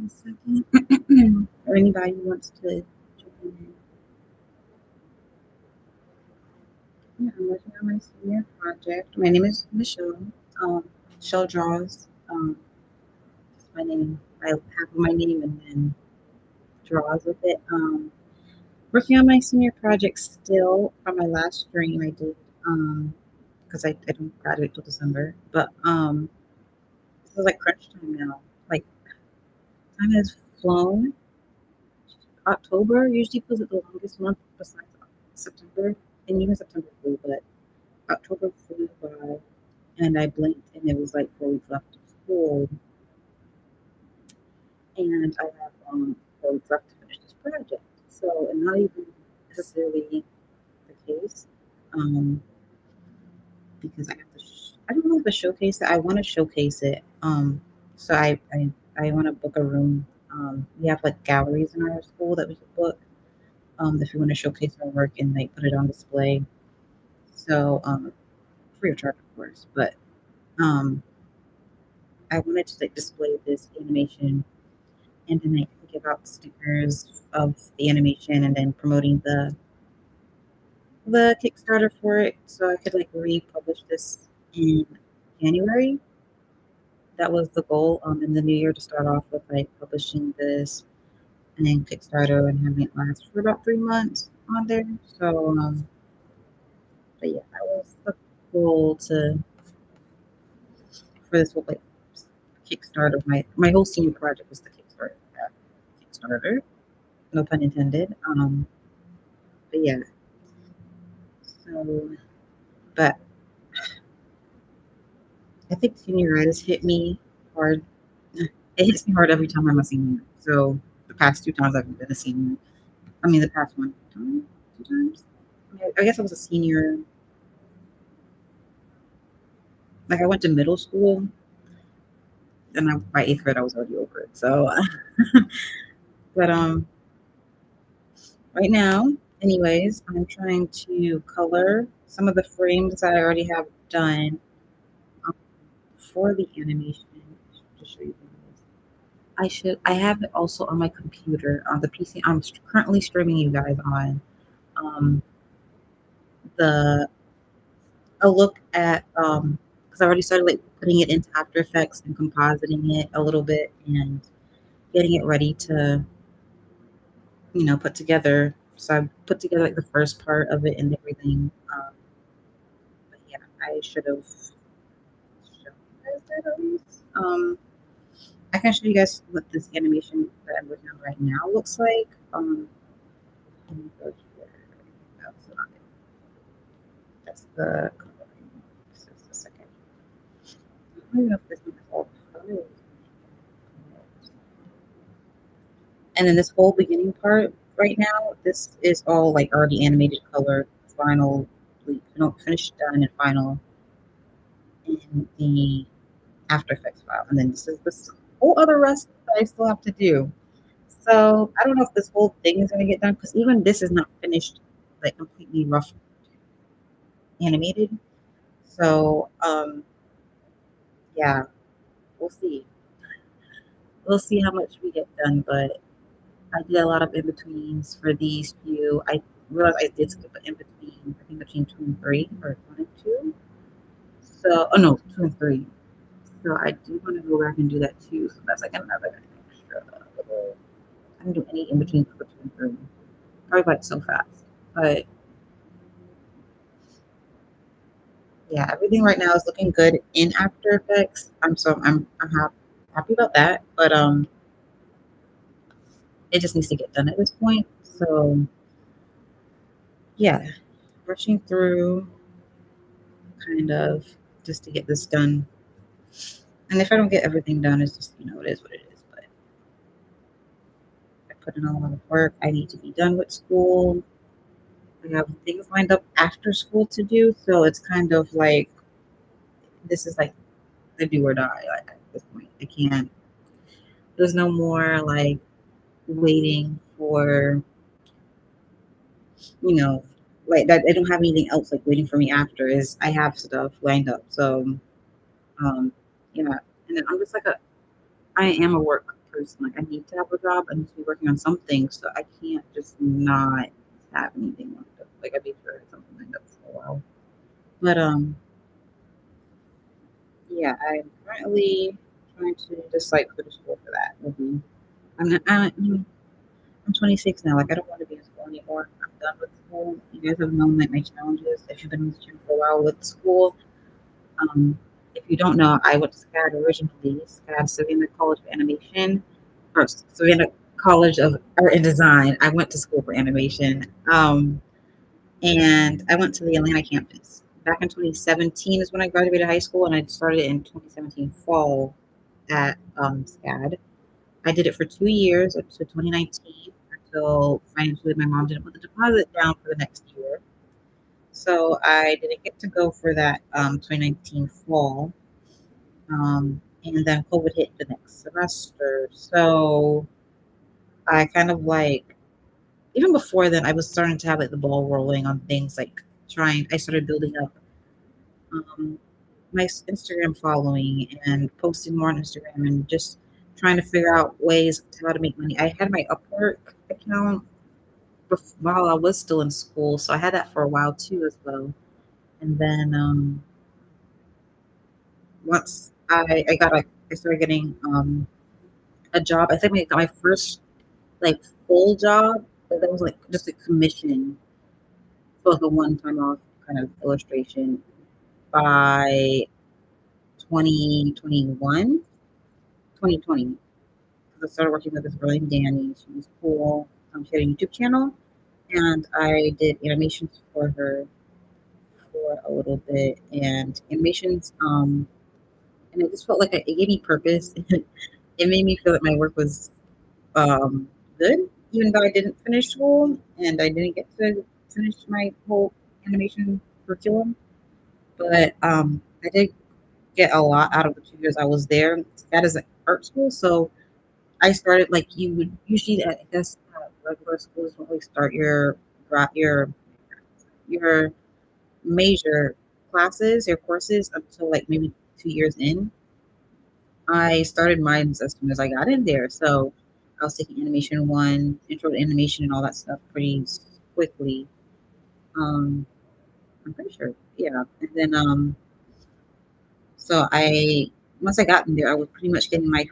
a second. Or anybody who wants to jump in. Yeah, I'm working on my senior project. My name is Michelle. Um, Michelle draws. It's my name. I have my name and then draws with it. Working on my senior project still from my last stream I did. Because I don't graduate till December. But it was like crunch time now. Like time has flown. October usually feels like the longest month besides September, and even September flew, but October flew by, and I blinked, and it was like 4 weeks left of school, and I have 4 weeks left to finish this project. So, and not even necessarily the case, um, because I have to. I don't know if to showcase it. I want to showcase it. So I want to book a room. We have like galleries in our school that we should book. If you want to showcase our work and like put it on display. So free of charge, of course. But um, I wanted to like display this animation and then like give out stickers of the animation and then promoting the Kickstarter for it, so I could like republish this in January. That was the goal in the new year to start off with like publishing this and then Kickstarter and having it last for about 3 months on there. So, but yeah, that was the goal to for this whole like Kickstarter. My whole senior project was the Kickstarter. No pun intended. But yeah. So, but I think senioritis hit me hard. It hits me hard every time I'm a senior. So the past 2 times I've been a senior. I mean, the past one time, 2 times. I guess I was a senior. Like I went to middle school, and by 8th grade I was already over it. So, but right now, anyways, I'm trying to color some of the frames that I already have done um, for the animation. To show you guys. I have it also on my computer on the PC. I'm currently streaming you guys on um, the a look at because I already started like putting it into After Effects and compositing it a little bit and getting it ready to put together. So I put together like the first part of it and everything. But yeah, I should have shown you guys that at least. I can show you guys what this animation that I'm working on right now looks like. Let me go here. That's not it. That's the coloring. Just a second. I don't even know if this one has all colors. And then this whole beginning part right now, this is all like already animated color, final, finished, done, and final in the After Effects file. And then this is this whole other rest that I still have to do. So I don't know if this whole thing is going to get done because even this is not finished, like completely rough animated. So yeah, we'll see. We'll see how much we get done, but I did a lot of in betweens for these few. I realized I did skip an in between, I think between 2 and 3 or 1 and 2. So, oh no, 2 and 3. So I do want to go back and do that too. So that's like another extra little. I didn't do any in between for 2 and 3. Probably like so fast, but yeah, everything right now is looking good in After Effects. I'm happy about that, but it just needs to get done at this point. So yeah, rushing through kind of just to get this done. And if I don't get everything done, it's just it is what it is. But I put in a lot of work. I need to be done with school. I have things lined up after school to do, so it's kind of like this is like the do or die like, at this point. I can't. There's no more like waiting for you know like that. I don't have anything else like waiting for me after. Is I have stuff lined up. So um, yeah, and then I'm just like I am a work person. Like, I need to have a job. I need to be working on something, so I can't just not have anything lined up. Like, I'd be sure I had something lined up for a while. But yeah, I'm currently trying to just like go to school for that. Maybe I'm not, I'm 26 now. Like, I don't want to be in school anymore. I'm done with school. You guys have known like my challenges. If you've been in this gym for a while with school, um, if you don't know, I went to SCAD originally. SCAD, Savannah College of Animation, or Savannah College of Art and Design. I went to school for animation, and I went to the Atlanta campus. Back in 2017 is when I graduated high school, and I started in 2017 fall at SCAD. I did it for 2 years up to 2019 until financially my mom didn't put the deposit down for the next year. So I didn't get to go for that 2019 fall. And then COVID hit the next semester. So I kind of like, even before then, I was starting to have like the ball rolling on things like I started building up um, my Instagram following and posting more on Instagram and just trying to figure out ways to how to make money. I had my Upwork account while I was still in school, so I had that for a while too as well. And then once I started getting a job. I think I got my first like full job, but that was like just a commission, so like a one time off kind of illustration by 2021, 2020. Because I started working with this girl named Danny. She was cool. She had a YouTube channel, and I did animations for her for a little bit. And animations, and it just felt like it gave me purpose. It made me feel that my work was um, good, even though I didn't finish school and I didn't get to finish my whole animation curriculum. But I did get a lot out of the 2 years I was there. That is an art school, so I started like you would usually. I guess regular schools don't really start your major classes, your courses until like maybe 2 years in. I started mine as soon as I got in there, so I was taking animation one, intro to animation, and all that stuff pretty quickly. Um, I'm pretty sure, yeah. And then so I once I got in there, I was pretty much getting my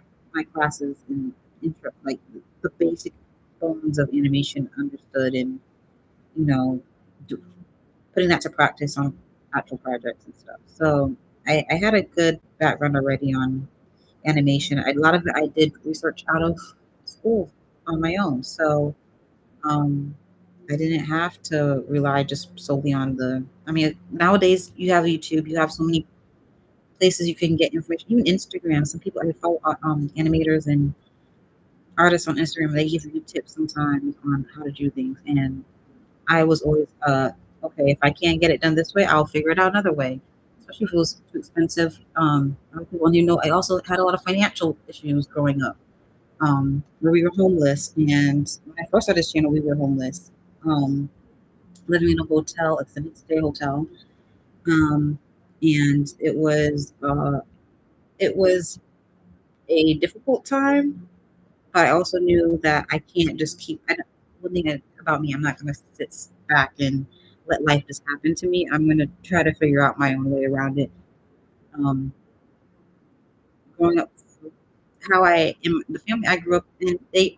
classes in intro, like the basic bones of animation understood, and you know, do, putting that to practice on actual projects and stuff. So I had a good background already on animation. A lot of it I did research out of school on my own. So um, I didn't have to rely just solely on I mean, nowadays you have YouTube, you have so many places you can get information, even Instagram. Some people I follow animators and artists on Instagram, they give you tips sometimes on how to do things. And I was always, okay, if I can't get it done this way, I'll figure it out another way, especially if it was too expensive. And I also had a lot of financial issues growing up, where we were homeless. And when I first started this channel, we were homeless, living in a hotel, extended stay hotel. Um, and it was a difficult time, but I also knew that I can't just one thing about me, I'm not going to sit back and let life just happen to me. I'm going to try to figure out my own way around it. Um, Growing up, how I am, the family I grew up in, they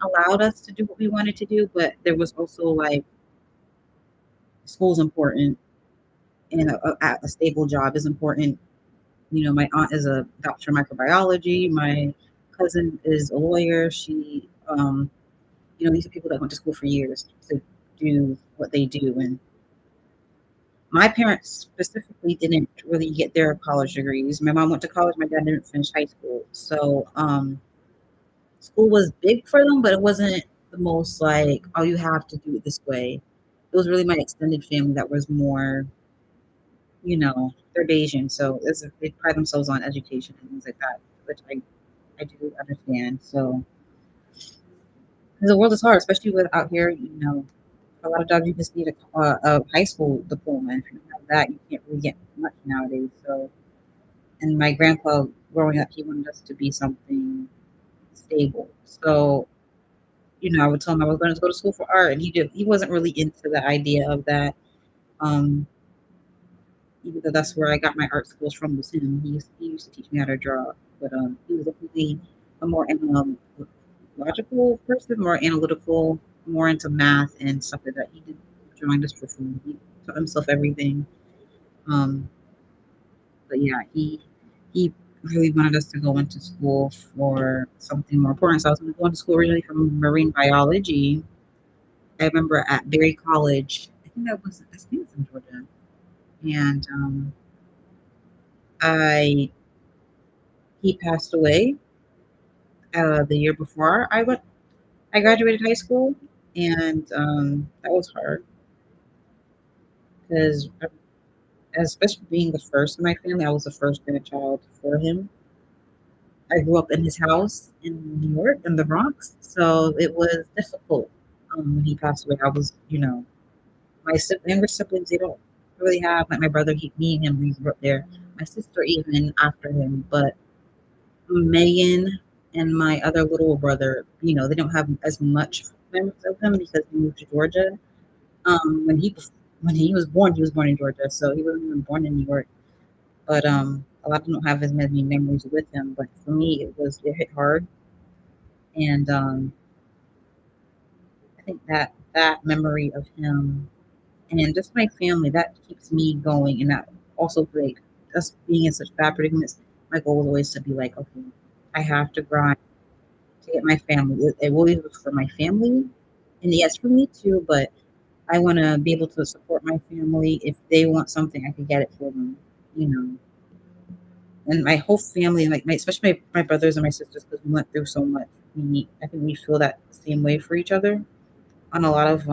allowed us to do what we wanted to do, but there was also like school's important and a stable job is important. My aunt is a doctor of microbiology. My cousin is a lawyer. These are people that went to school for years to do what they do. And my parents specifically didn't really get their college degrees. My mom went to college. My dad didn't finish high school. So school was big for them, but it wasn't the most like, oh, you have to do it this way. It was really my extended family that was more, they're Bayesian. So they pride themselves on education and things like that, which I do understand. So 'cause the world is hard, especially with out here. A lot of jobs you just need a high school diploma. If you don't have that, you can't really get much nowadays. So, and my grandpa growing up, he wanted us to be something. stable. So, I would tell him I was going to go to school for art, and he wasn't really into the idea of that. Um, Even though that's where I got my art skills from was him. He used to teach me how to draw, but he was definitely a more logical person, more analytical, more into math and stuff like that. He did drawing just for fun. He taught himself everything. Um, but yeah, he really wanted us to go into school for something more important. So I was going to school originally for marine biology. I remember at Berry College. I think it's in Georgia, and I he passed away the year before I graduated high school, and that was hard because, especially being the first in my family, I was the first grandchild for him. I grew up in his house in New York, in the Bronx, so it was difficult when he passed away. I was, my younger siblings, they don't really have, like my brother, me and him, we grew up there. My sister, even after him, but Megan and my other little brother, they don't have as much memories of him because he moved to Georgia. Um, when he he was born in Georgia, so he wasn't even born in New York. But a lot of them don't have as many memories with him. But for me, it hit hard, and I think that memory of him and just my family that keeps me going, and that also like us being in such bad predicaments. My goal was always to be like, okay, I have to grind to get my family. It always was for my family, and yes, for me too. But I want to be able to support my family. If they want something, I can get it for them. You know, and my whole family, like especially my brothers and my sisters, because we went through so much. I think we feel that same way for each other on a lot of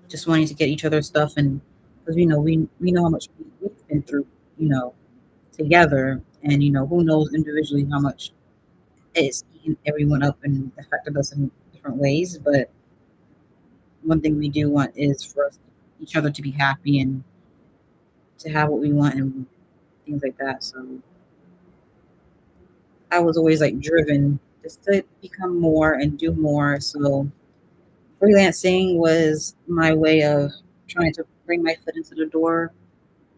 just wanting to get each other stuff, and because we know how much we've been through, you know, together, and who knows individually how much it's eaten everyone up and affected us in different ways. But one thing we do want is for each other to be happy and to have what we want and things like that. So I was always like driven just to become more and do more. So freelancing was my way of trying to break my foot into the door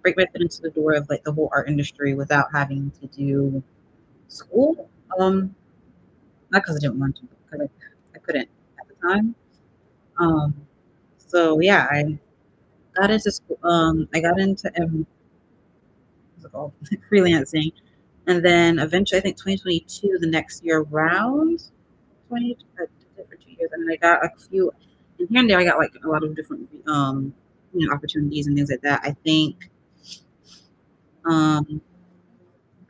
of like the whole art industry without having to do school. Not because I didn't want to, but because I couldn't at the time. Um, so yeah, I got into school. I got into what's it called? Freelancing, and then eventually, I think 2022, the next year around 20 I did it for 2 years, and then I got a few in here and there. I got like a lot of different opportunities and things like that. I think um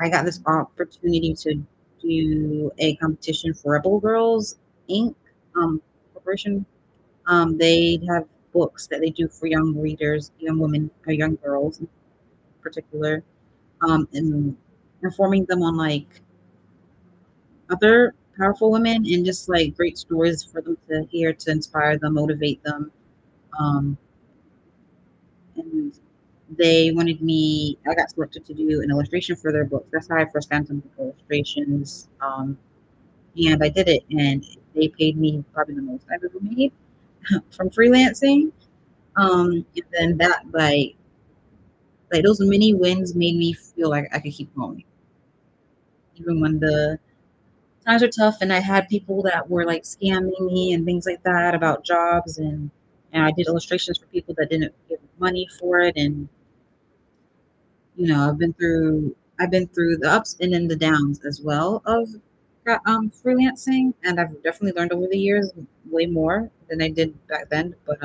I got this opportunity to do a competition for Rebel Girls Inc. Corporation. They have books that they do for young readers, young women, or young girls in particular, and informing them on like other powerful women and just like great stories for them to hear to inspire them, motivate them. Um, and they wanted me. I got selected to do an illustration for their book. That's how I first found some illustrations. And I did it, and they paid me probably the most I've ever made from freelancing. And then that like those mini wins made me feel like I could keep going, even when the times are tough. And I had people that were like scamming me and things like that about jobs, and I did illustrations for people that didn't give money for it, and I've been through the ups and then the downs as well of freelancing, and I've definitely learned over the years way more than I did back then. But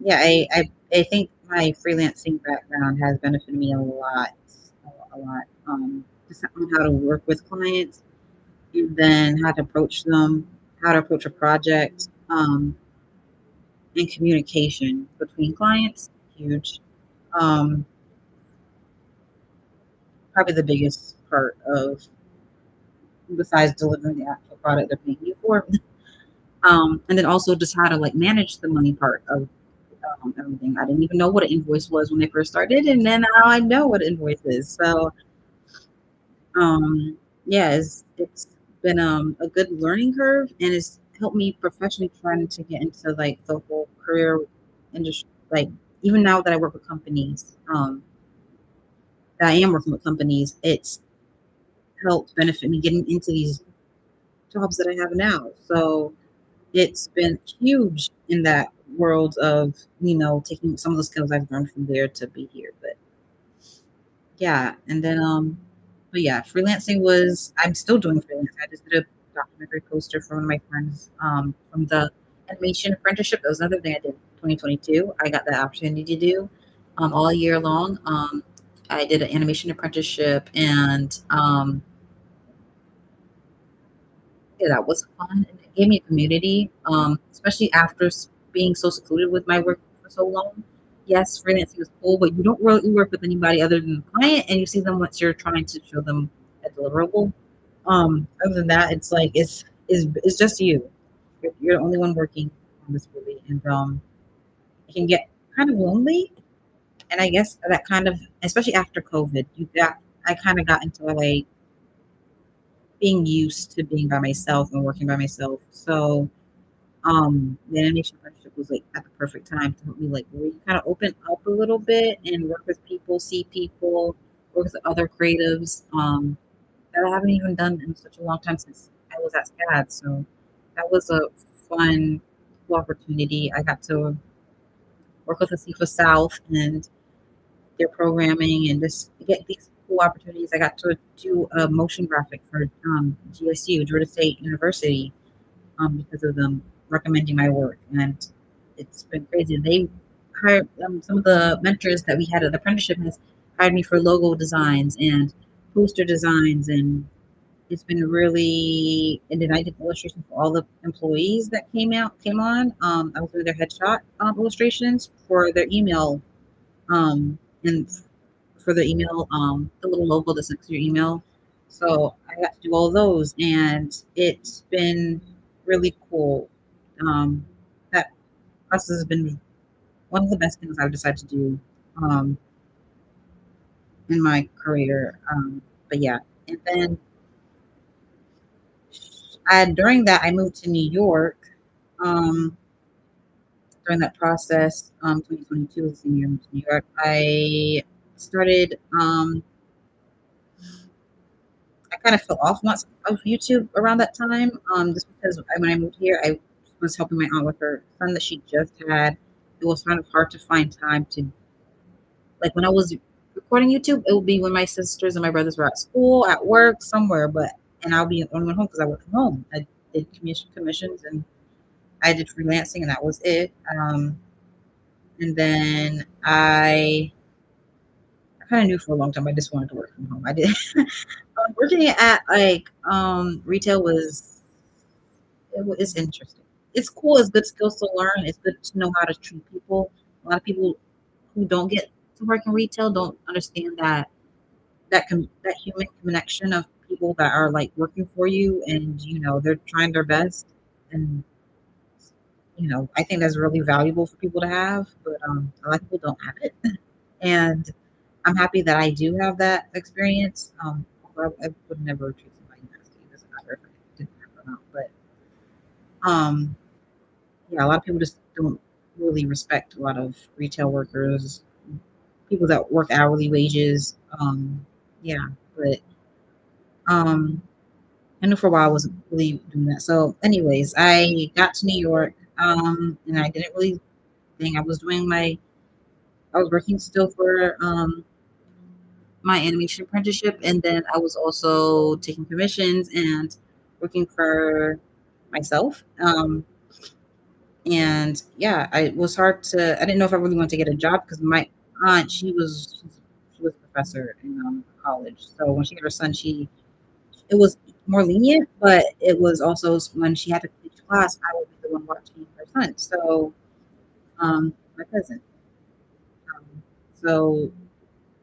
yeah, I think my freelancing background has benefited me a lot. Just on how to work with clients, and then how to approach them, how to approach a project, and communication between clients, huge. Um, Probably the biggest part of besides delivering the actual product they're paying you for. And then also just how to like manage the money part of everything. I didn't even know what an invoice was when I first started, and then now I know what an invoice is. So yeah, it's been a good learning curve, and it's helped me professionally trying to get into like the whole career industry. Like even now that I work with companies, that I am working with companies, it's helped benefit me getting into these jobs that I have now. So it's been huge in that world of, taking some of the skills I've learned from there to be here. But yeah, and then but yeah, freelancing was I'm still doing freelance. I just did a documentary poster for one of my friends from the animation apprenticeship. That was another thing I did 2022. I got the opportunity to do all year long. I did an animation apprenticeship, and yeah, that was fun, and it gave me a community, especially after being so secluded with my work for so long. Yes, freelancing is cool, but you don't really work with anybody other than the client, and you see them once you're trying to show them a deliverable. Other than that, it's like it's just you. You're the only one working on this really, and it can get kind of lonely. And I guess that kind of, especially after COVID, I kind of got into like being used to being by myself and working by myself. So the animation apprenticeship was like at the perfect time to help me like really kind of open up a little bit and work with people, see people, work with other creatives that I haven't even done in such a long time since I was at SCAD. So that was a fun, cool opportunity. I got to work with the CIFA South and their programming and just get these cool opportunities. I got to do a motion graphic for GSU, Georgia State University, because of them recommending my work. And it's been crazy. They hired some of the mentors that we had at the apprenticeship has hired me for logo designs and poster designs, and it's been really. And then I did illustrations for all the employees that came on. I was doing their headshot illustrations for their email, and for the email, the little logo that's next to your email. So I got to do all those, and it's been really cool. Um, that process has been one of the best things I've decided to do um, in my career. But yeah, and then during that, I moved to New York. Um, During that process, 2022 was the year I moved to New York. I started. I kind of fell off once of YouTube around that time, just because when I moved here, I was helping my aunt with her son that she just had. It was kind of hard to find time to, like, when I was recording YouTube, it would be when my sisters and my brothers were at school, at work, somewhere, and I'll be the only one home because I work from home. I did commissions and I did freelancing, and that was it. And then I kind of knew for a long time I just wanted to work from home. I did. Working at like retail it's interesting. It's cool. It's good skills to learn. It's good to know how to treat people. A lot of people who don't get to work in retail don't understand that human connection of people that are like working for you, and they're trying their best, and I think that's really valuable for people to have, but a lot of people don't have it, and I'm happy that I do have that experience. I would never treat somebody nasty. It doesn't matter if I didn't have it or not, but um, yeah, a lot of people just don't really respect a lot of retail workers, people that work hourly wages. Yeah, but um, I knew for a while I wasn't really doing that. So, anyways, I got to New York, and I didn't really think I was doing I was working still for my animation apprenticeship, and then I was also taking commissions and working for myself. And yeah, it was hard to. I didn't know if I really wanted to get a job because my aunt, she was a professor in college. So when she had her son, it was more lenient, but it was also when she had to teach class, I would be the one watching her son. So my cousin. Um, so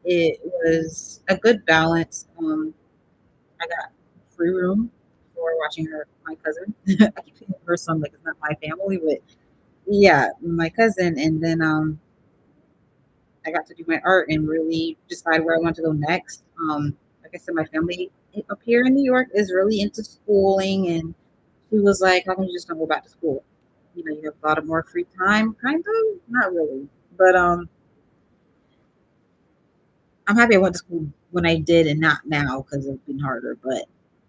it was a good balance. I got free room for watching my cousin. I keep saying her son like it's not my family, but yeah, my cousin. And then I got to do my art and really decide where I want to go next. Like I said, my family. up here in New York is really into schooling, and she was like, "How come you just don't go back to school? You know, you have a lot of more free time." Kind of, not really, but I'm happy I went to school when I did and not now because it's been harder, but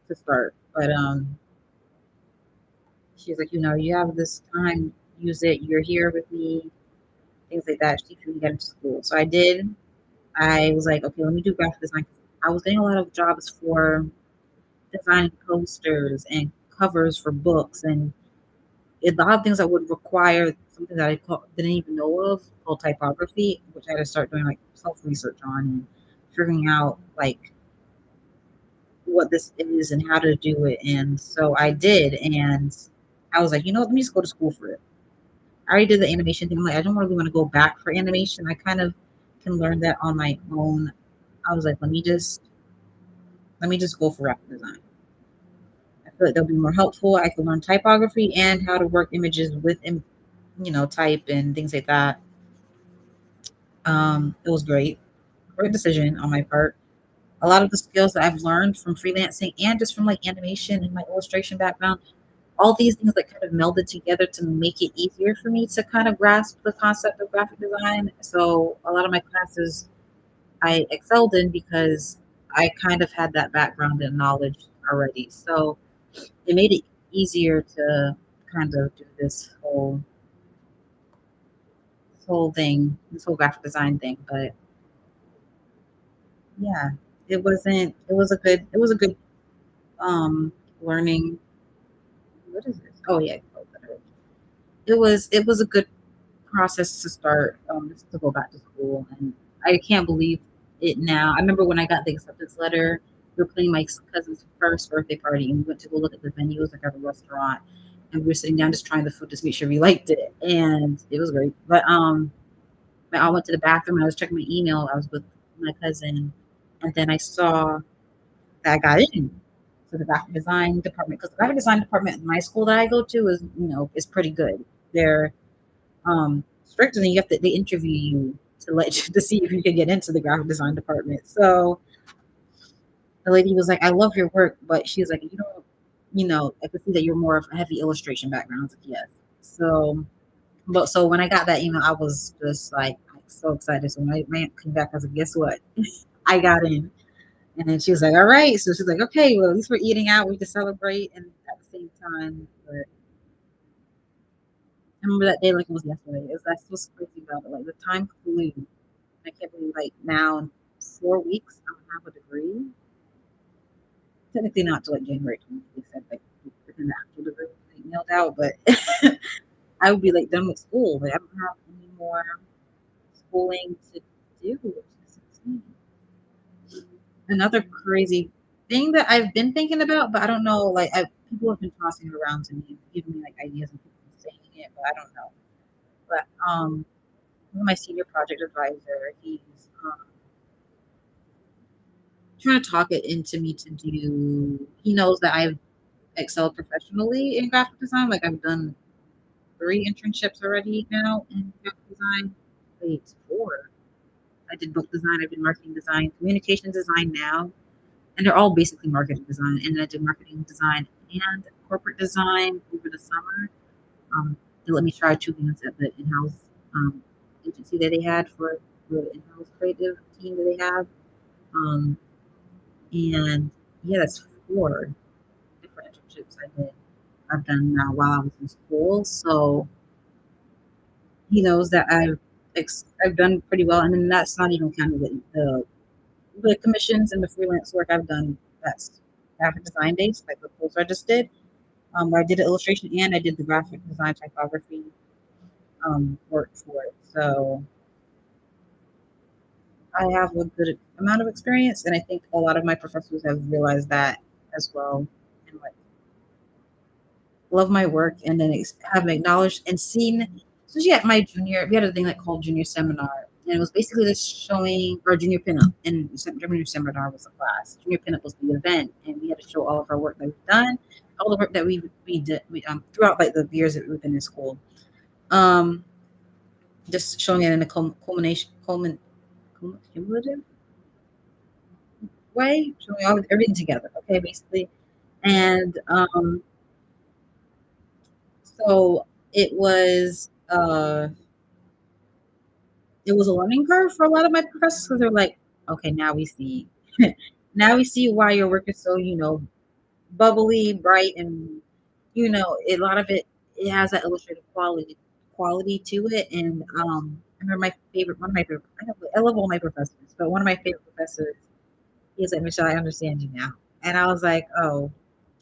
to start. But she's like, you have this time, use it. You're here with me, things like that. She couldn't get into school, so I did. I was like, okay, let me do graphic design. I was getting a lot of jobs for designing posters and covers for books and a lot of things that would require something that didn't even know of called typography, which I had to start doing like self research on and figuring out like what this is and how to do it. And so I did, and I was like, let me just go to school for it. I already did the animation thing. I'm like, I don't really want to go back for animation. I kind of can learn that on my own. I was like, let me just go for graphic design. I feel like they'll be more helpful. I can learn typography and how to work images with, type and things like that. It was great decision on my part. A lot of the skills that I've learned from freelancing and just from like animation and my illustration background, all these things that kind of melded together to make it easier for me to kind of grasp the concept of graphic design. So a lot of my classes I excelled in because I kind of had that background and knowledge already. So it made it easier to kind of do this whole graphic design thing. But yeah, it was a good um learning. What is this? Oh yeah. It was a good process to start, just to go back to school, and I can't believe it now. I remember when I got the acceptance letter, we were planning my cousin's first birthday party, and we went to go look at the venues, like at a restaurant, and we were sitting down just trying the food, just make sure we liked it, and it was great. But my aunt went to the bathroom, and I was checking my email. I was with my cousin, and then I saw that I got in to the graphic design department, because the graphic design department in my school that I go to is pretty good. They're strict, and then they interview you to see if you can get into the graphic design department. So the lady was like, "I love your work," but she was like, "You don't, I could see that you're more of a heavy illustration background." I was like, "Yes." So when I got that email, I was just like so excited. So my aunt came back. I was like, "Guess what? I got in." And then she was like, "All right." So she's like, "Okay, well, at least we're eating out. We can celebrate." And at the same time, but I remember that day like it was yesterday. That's what's crazy about it. Like the time flew. I can't believe like now in 4 weeks I'm gonna have a degree. Technically not till like January 20th. They said like within the actual degree like, nailed out, but I would be like done with school. Like I don't have any more schooling to do, which is insane. Another crazy thing that I've been thinking about, but I don't know. Like people have been tossing it around to me, giving me like ideas and people saying it, but I don't know. But one of my senior project advisor, he's um, trying to talk it into me to do. He knows that I've excelled professionally in graphic design. Like I've done 3 internships already now in graphic design. Wait, 4. I did book design. I did marketing design, communication design now, and they're all basically marketing design. And I did marketing design and corporate design over the summer. They let me try 2 months at the in-house um, agency that they had for the in-house creative team that they have. Um, and yeah, that's 4 different internships I've done now while I was in school. So he knows that I've done pretty well, and then that's not even counting the commissions and the freelance work I've done. That's graphic design based, like the post I just did. Where I did the illustration and I did the graphic design typography work for it. So I have a good amount of experience, and I think a lot of my professors have realized that as well, and like love my work, and then have acknowledged and seen. So yeah, my junior, we had a thing like called junior seminar, and it was basically just showing our junior pinup. And junior seminar was a class. Junior pinup was the event, and we had to show all of our work that we've done, all the work that we did throughout like the years that we've been in school. Um, just showing it in a culmination, cumulative. way, showing all everything together. Okay, basically, and so it was it was a learning curve for a lot of my professors because they're like, okay, now we see, now we see why your work is so bubbly, bright, and a lot of it has that illustrative quality to it. And I remember my favorite one of my favorite I love all my professors, but one of my favorite professors, he was like, Michelle, I understand you now. And I was like, oh,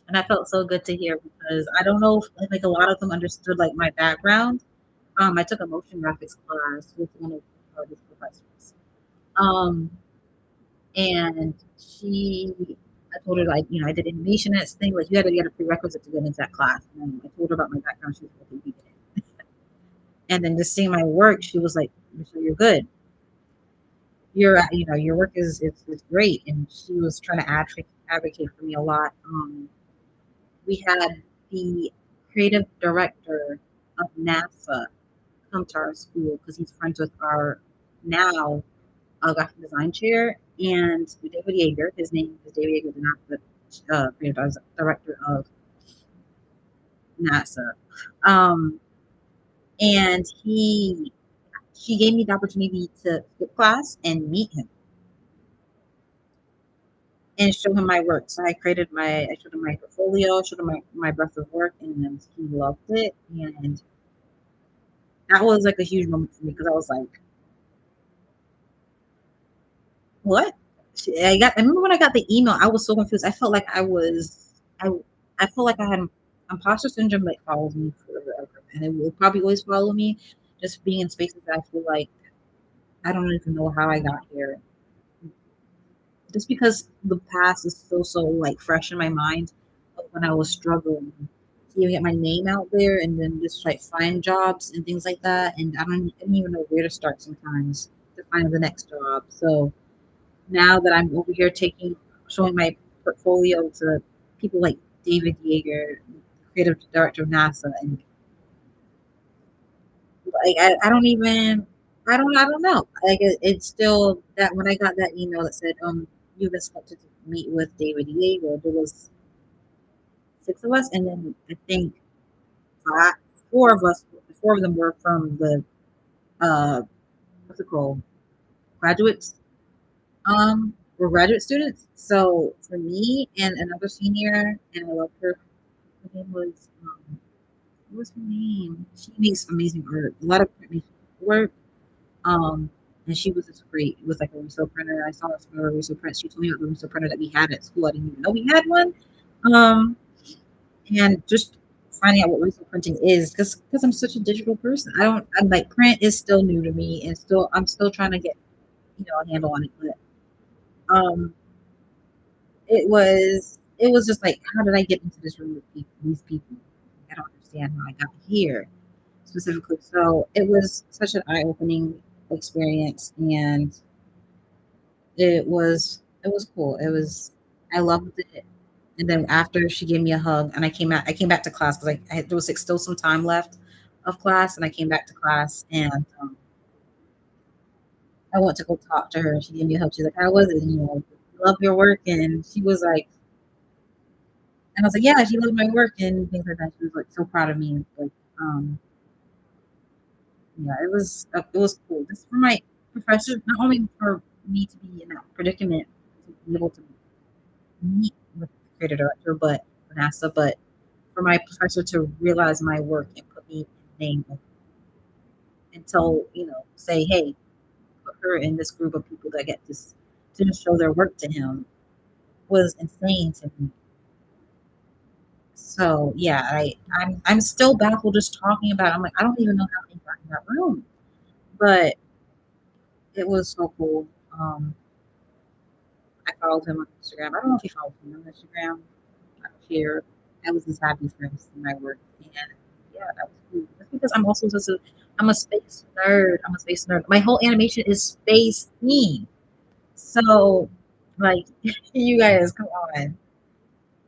and I felt so good to hear because I don't know if like a lot of them understood like my background. I took a motion graphics class with one of his professors. Um, and I told her like, I did animation and this thing, like you had to get a prerequisite to get into that class. And I told her about my background. She was like, okay, you did it. And then just seeing my work, she was like, Michelle, you're good. Your work is great. And she was trying to advocate for me a lot. We had the creative director of NASA come to our school because he's friends with our now graphic design chair. And David Yeager, his name is David Yeager, the creative director of NASA. Um, and she gave me the opportunity to skip class and meet him and show him my work. So I showed him my portfolio, showed him my breadth of work, and he loved it. And that was like a huge moment for me because I was like, what? I remember when I got the email, I was so confused. I felt like I felt like I had imposter syndrome that follows me forever, and it will probably always follow me. Just being in spaces that I feel like I don't even know how I got here. Just because the past is so like fresh in my mind of when I was struggling to even get my name out there, and then just like find jobs and things like that. And I don't even know where to start sometimes to find the next job. So now that I'm over here showing my portfolio to people like David Yeager, creative director of NASA, and like I don't know. Like it's still that when I got that email that said you've been selected to meet with David Yeager, there was six of us, and then I think five, four of us, four of them were from the uh what's it called, graduates. Were graduate students. So for me and another senior, and I love her. Her name was what was her name? She makes amazing art, a lot of print work. Um, and she was just great. It was like a Riso printer. I saw some of her Riso prints. She told me about the Riso printer that we had at school. I didn't even know we had one. Um, and just finding out what Riso printing is, because I'm such a digital person. I'm like print is still new to me, and I'm still trying to get a handle on it. But it was just like, how did I get into this room with these people? I don't understand how I got here specifically. So it was such an eye opening experience, and it was cool. I loved it. And then after she gave me a hug, and I came back to class because there was like still some time left of class, and I came back to class, and I went to go talk to her. She gave me a hug. She's like, "How was it? Love your work," and she was like, and I was like, "Yeah, she loved my work," and things like that. She was like so proud of me. Like, um, yeah, it was cool. Just for my professor, not only for me to be in that predicament to be able to meet with the creative director, but for NASA, but for my professor to realize my work and put me in the name of, and tell say, hey, put her in this group of people that get this to just show their work to him was insane to me. So yeah, I'm still baffled just talking about it. I'm like, I don't even know how they got in that room, but it was so cool. Um, I followed him on Instagram. I don't know if he followed me on Instagram. I don't care. I was just happy for him to see my work, and yeah, that was cool. That's because I'm a space nerd. I'm a space nerd. My whole animation is space themed. So, like, you guys, come on.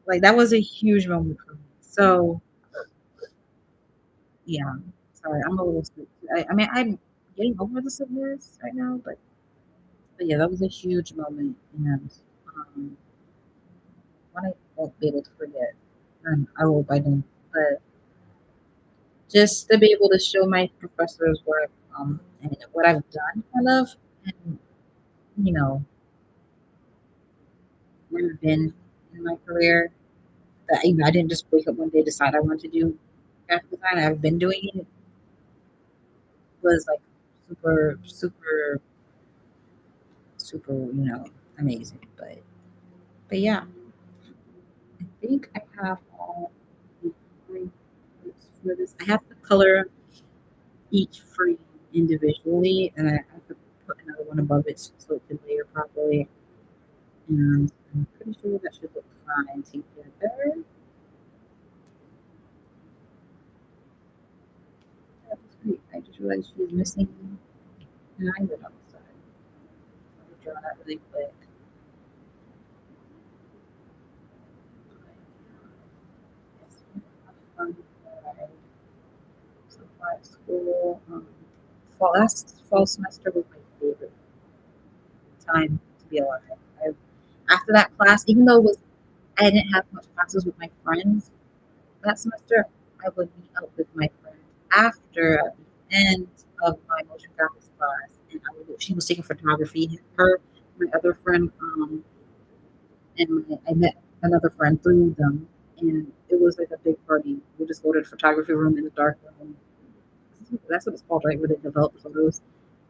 Like, that was a huge moment for me. So, yeah. Sorry, I'm a little sick. I mean, I'm getting over the sickness right now, but yeah, that was a huge moment. And one I won't be able to forget. And I hope I don't. But just to be able to show my professors where and what I've done, kind of, and you know, where I've been in my career. That I didn't just wake up one day decide I want to do graphic design. I've been doing it. Was like super, super, super, amazing. But yeah, I think I have all the frame for this. I have to color each frame individually, and I have to put another one above it so it can layer properly. And I'm pretty sure that should look fine together. That was great. I just realized she's missing an eyelid on the side. Let me draw that really quick. It's been a fun ride so far at school. Last fall semester was my favorite time to be alive. I, After that class, even though I didn't have much classes with my friends that semester, I would meet up with my friend after at the end of my motion graphics class, and she was taking photography. Her, my other friend, and I met another friend through them, and it was like a big party. We just go to the photography room in the dark room. That's what it's called, right? Where they develop photos,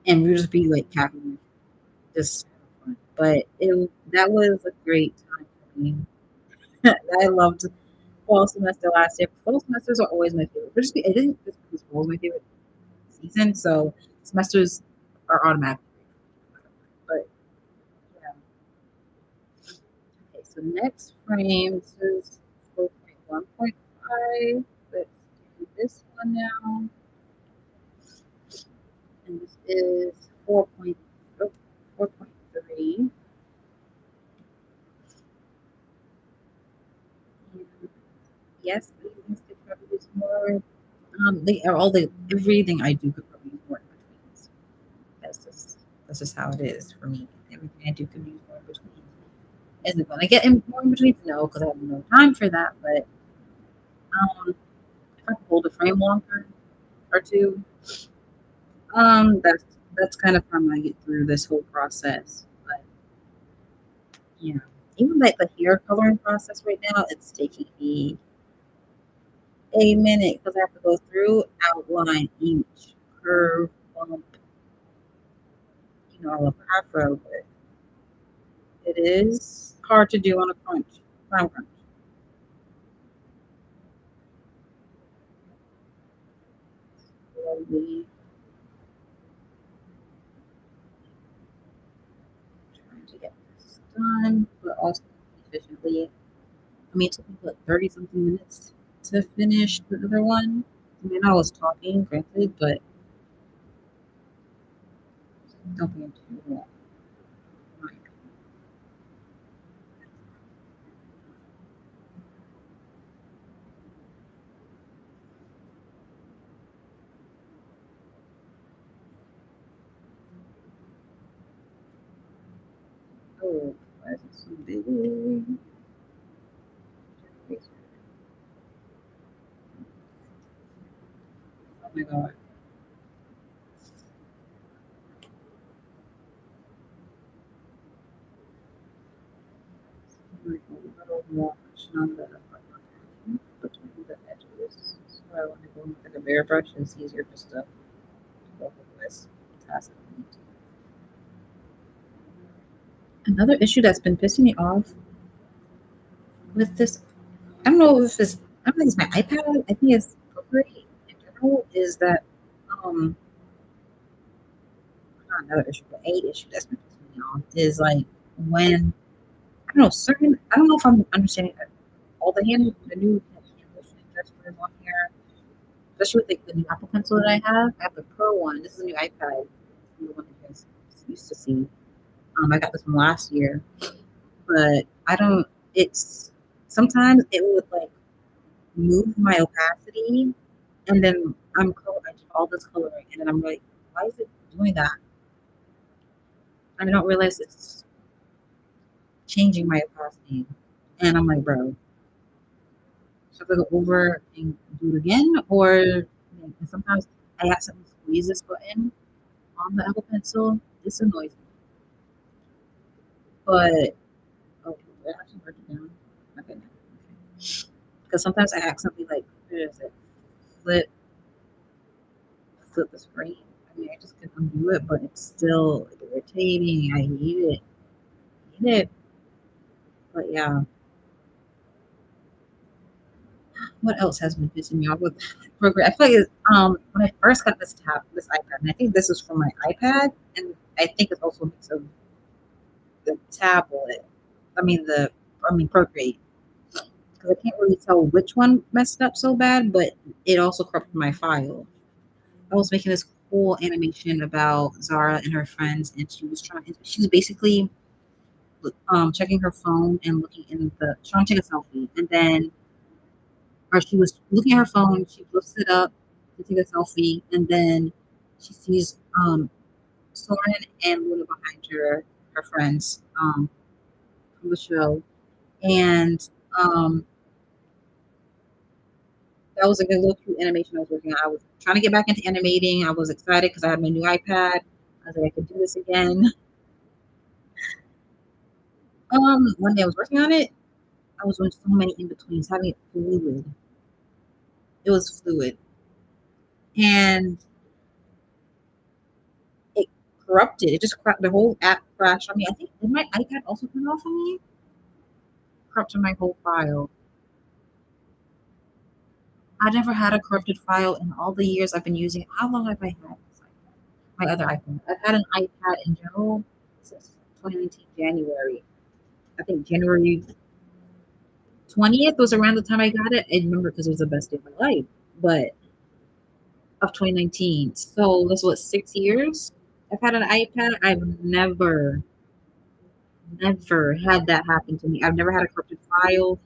and we would just be like cackling, just have fun. But that was a great time for me. I loved fall semester last year. Fall semesters are always my favorite. But just I think just because fall is my favorite season, so semesters are automatic. But yeah. Okay, so next frame, this is 4.1.5. Let's do this one now. And this is 4.3. Yes, these could probably use more. They are all the everything I do could probably use more in betweens. That's just how it is for me. Everything I do could use more in between. Is it gonna get more in between? No, because I have no time for that. But if I can hold a frame longer or two, that's kind of how I get through this whole process. But yeah, even like the hair coloring process right now, it's taking me a minute because I have to go through, outline each curve, bump. I love Afro, but it is hard to do on a time crunch. Slowly trying to get this done, but also efficiently. I mean, it took me like 30 something minutes to finish the other one. I mean, I was talking, granted, but don't be too long. Like, oh, why is it so big? Oh my god. Like a little more action on the between the edges. So I want to go with like a bare brush. It's easier just to go over this task. Another issue that's been pissing me off with this, I don't know if it's, I don't think it's my iPad. I think it's Procreate in general. Is that um not another issue, but a issue that's been pissing me off is like when I don't know certain. I don't know if I'm understanding all the new hand motion gestures on here, especially with like, the new Apple Pencil that I have. I have the Pro one. This is a new iPad. The one that you guys used to see. I got this one last year, but I don't. It's sometimes it would like move my opacity, and then I do all this coloring, and then I'm like, why is it doing that? And I don't realize it's changing my opacity. And I'm like, bro, should I go over and do it again? Or and sometimes I accidentally squeeze this button on the Apple Pencil. This annoys me. But oh, did I actually write it down? Okay, because sometimes I accidentally like what is it? Flip flip the screen. I mean, I just can undo it, but it's still irritating. I hate it. I hate it. But yeah, what else has been pissing me off with program? I feel like when I first got this iPad, and I think this is from my iPad, and I think it's also a mix of the tablet. Procreate, because I can't really tell which one messed up so bad, but it also corrupted my file. I was making this cool animation about Zara and her friends, and she was basically checking her phone and looking in the trying to take a selfie, and then or she was looking at her phone, she lifts it up to take a selfie, and then she sees Soren and Luna behind her friends from the show, and um, that was a good little cute animation I was working on. I was trying to get back into animating. I was excited because I had my new iPad. I was like, I could do this again. One day I was working on it. I was doing so many in betweens, having it fluid. It was fluid, and it corrupted. It just the whole app crashed on me. I think did my iPad also turn off on me? Corrupted my whole file. I never had a corrupted file in all the years I've been using it. How long have I had this iPad? My other iPhone. I've had an iPad in general since 2019 January. I think January 20th was around the time I got it. I remember because it was the best day of my life, but of 2019. So that's what 6 years. I've had an iPad. I've never had that happen to me. I've never had a corrupted file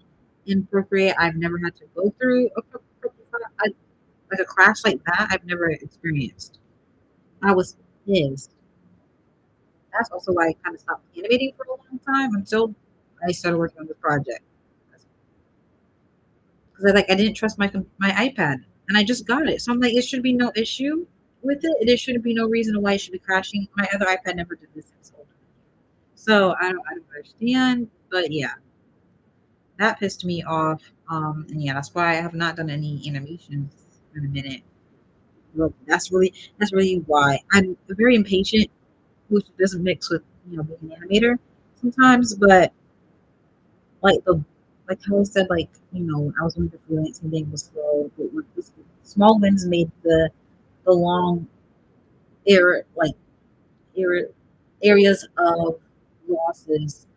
in Procreate. I've never had to go through a corrupted file. Like a crash like that. I've never experienced. I was pissed. That's also why I kind of stopped animating for a long time until I started working on this project. Because I didn't trust my iPad, and I just got it. So I'm like, it should be no issue with it. There shouldn't be no reason why it should be crashing. My other iPad never did this. So I don't understand. But yeah, that pissed me off. And yeah, that's why I have not done any animations in a minute. Look, that's really why I'm very impatient, which doesn't mix with being an animator sometimes. But like the like how I said, I was doing the freelancing thing was slow. But with the small wins made the long air like air, areas of losses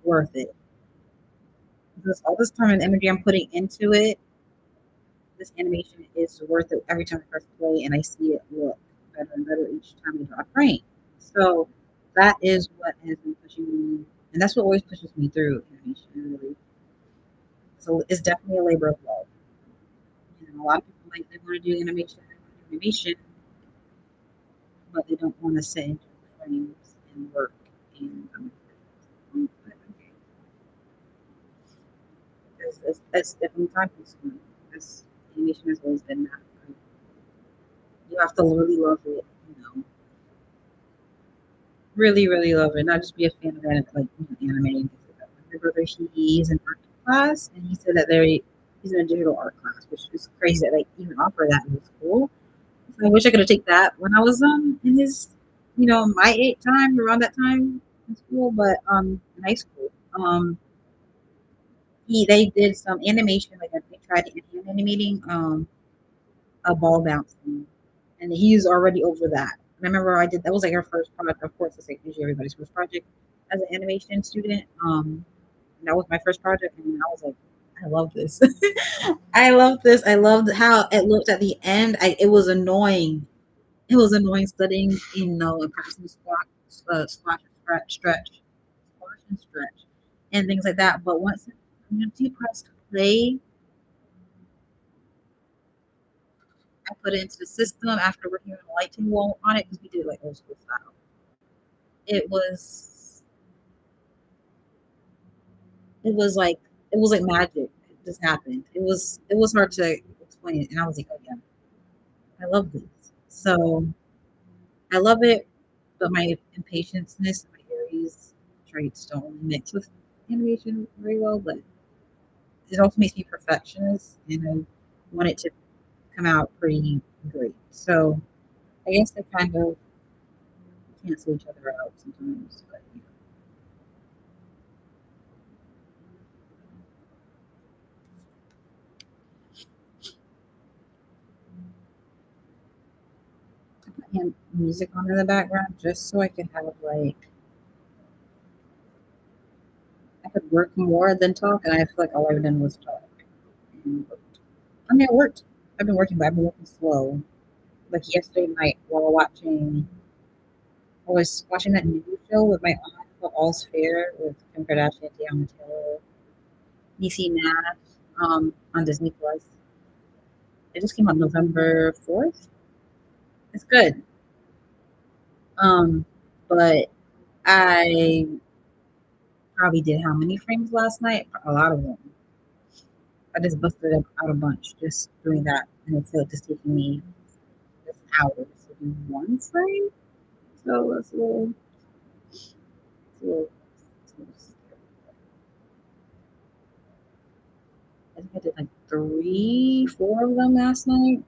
worth it. Because all this time and energy I'm putting into it, this animation is worth it every time I press play and I see it look better and better each time I draw a frame. So that is what has been pushing me, and that's what always pushes me through animation. Really, so it's definitely a labor of love. A lot of people they want to do animation, but they don't want to sit into frames and work. And but okay, that's definitely time consuming. This animation has always been that. You have to really love it, really, really love it. Not just be a fan of anime and things like that. My brother, he's in art class, and he said that he's in a digital art class, which is crazy that they even offer that in school. So I wish I could have taken that when I was in his, my time around that time in school, but in high school, they did some animation they tried to animating a ball bouncing, and he's already over that. And I remember I did that was our first project. Of course, it's like usually everybody's first project as an animation student. And that was my first project, and I was like, I love this. I love this. I loved how it looked at the end. It was annoying. It was annoying studying, and practicing squash, squash and stretch, and things like that. But once you pressed play, I put it into the system after working on a lighting wall on it because we did old school style. It was it was like It was like magic. It just happened. It was hard to explain, and I was like, oh yeah, I love this. So I love it, but my impatientness, my Aries traits don't really mix with animation very well. But it also makes me perfectionist, and I want it to come out pretty great. So I guess they kind of cancel each other out sometimes. But I put music on in the background just so I could have like I could work more than talk, and I feel like all I've done was talk. And I mean, I worked. I've been working, but I've been working slow. Like yesterday night, while I was watching that new show with my aunt called All's Fair with Kim Kardashian, Deanna Taylor, DC Nash, on Disney Plus. It just came out November 4th. It's good. Um, but I probably did how many frames last night? A lot of them. I just busted out a bunch just doing that, and it felt just taking me just hours to do one frame. So it's a little scary. I think I did like three, four of them last night.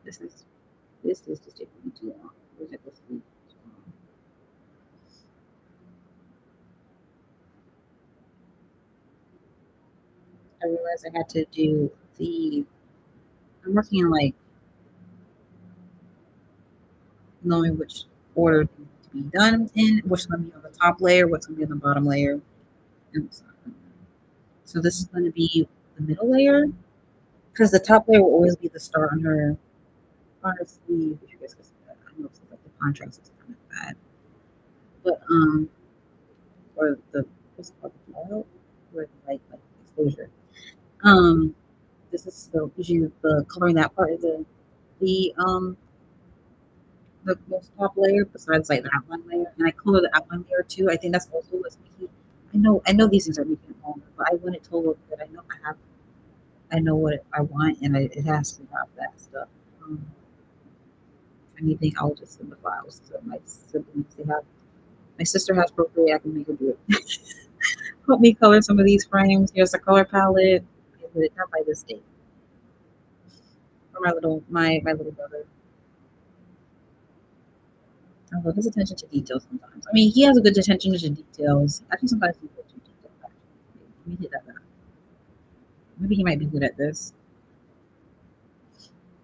This is this is just taking me too long. Was it this week? I realized I had to do the. I'm working in like knowing which order to be done in, what's going to be on the top layer, what's going to be on the bottom layer, and so this is going to be the middle layer because the top layer will always be the star on her sleeve. If you guys can see that, I know it's like the contrast is kind of bad, but or the what's it called, the blowout, or the like exposure. Um, this is the usually the coloring that part is the most top layer besides like the outline layer, and I color the outline layer too. I think that's also what's making. I know these things are making it longer, but I want it to look good. I know what I want, and it has to have that stuff. Um, Anything, I'll just send the files to my siblings. My sister has Procreate. I can make her do it. Help me color some of these frames. Here's the color palette. Not by this date. For my little brother. I love his attention to detail sometimes. I mean, he has a good attention to details. Actually, sometimes he's a bit too detailed. Actually. Let me hit that back. Maybe he might be good at this,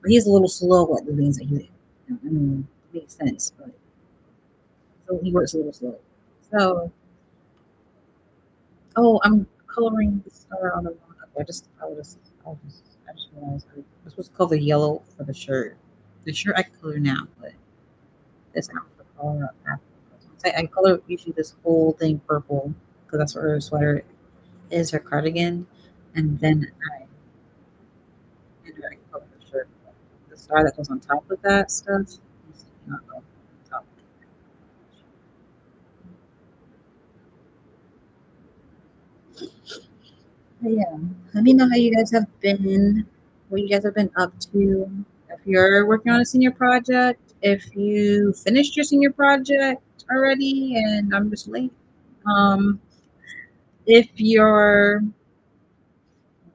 but he's a little slow at the things that he. I mean, it makes sense, but so he works a little slow. So, oh, I'm coloring the star on the wrong. I just realized I was supposed to color yellow for the shirt. The shirt I can color now, but this I have to color up after. I color usually this whole thing purple because that's what her sweater is, her cardigan, and then I color her shirt. The star that goes on top of that stuff is not on top. But yeah, let me know how you guys have been, what you guys have been up to. If you're working on a senior project, if you finished your senior project already, and I'm just late. Um, if you're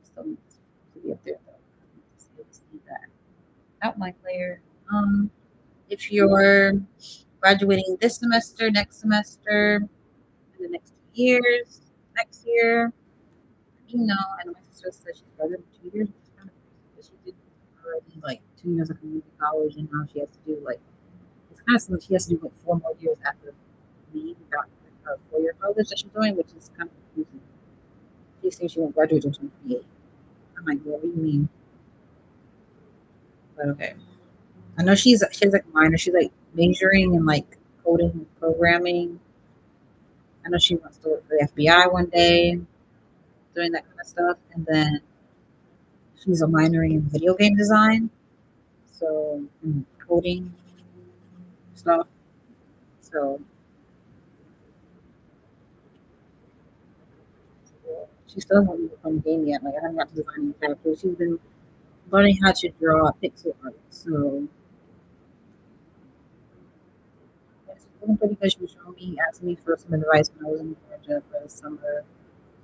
still needs to be up there though, see that outline layer. If you're graduating this semester, next semester, in the next 2 years, next year, you know, I know my sister said she's graduating in 2 years, which is kind of crazy, but she did already like 2 years of community college, and now she has to do like it's kind of similar. She has to do like 4 more years after me, got her 4 year college that she's doing, which is kind of confusing. She says she won't graduate until 2028. I'm like, well, what do you mean? But okay. I know she's like minor. She's like majoring in like coding and programming. I know she wants to work for the FBI one day, doing that kind of stuff. And then she's a minoring in video game design, so coding stuff. So she still hasn't even from the game yet. Like I haven't got to designing characters. She's been learning how to draw pixel art. So it's been pretty good. She was showing me, asking me for some advice when I was in Georgia for the summer,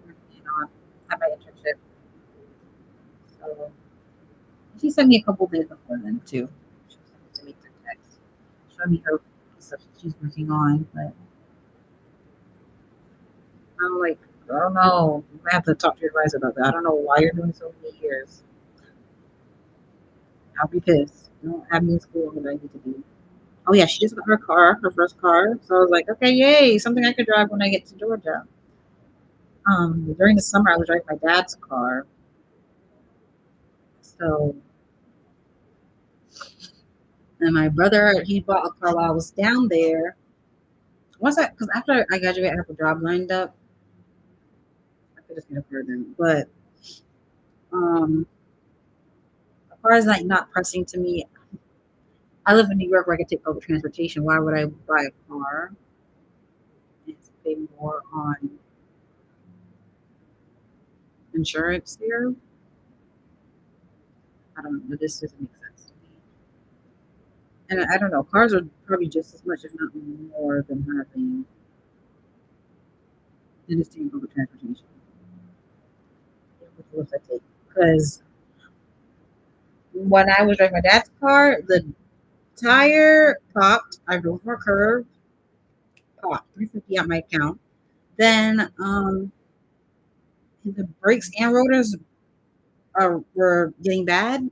working on at my internship. So she sent me a couple days before then too. She sent it to me through text, showing me her stuff she's working on. But I'm like, I don't know. I have to talk to your advisor about that. I don't know why you're doing so many years. I'll be pissed. You don't have me in school what I need to do. Oh yeah, she just got her car, her first car. So I was like, okay, yay, something I could drive when I get to Georgia. During the summer, I was driving my dad's car. So, and my brother, he bought a car while I was down there. Once I, because after I graduated, I have a job lined up. I could just get a car then. But as far as like not pressing to me, I live in New York where I can take public transportation. Why would I buy a car and pay more on insurance here? I don't know. This doesn't make sense to me. And I don't know. Cars are probably just as much, if not more, than having than just taking public transportation. Which roads I take? Because when I was driving my dad's car, the tire popped. I drove for a curve, popped 350 out my account. Then the brakes and rotors were getting bad.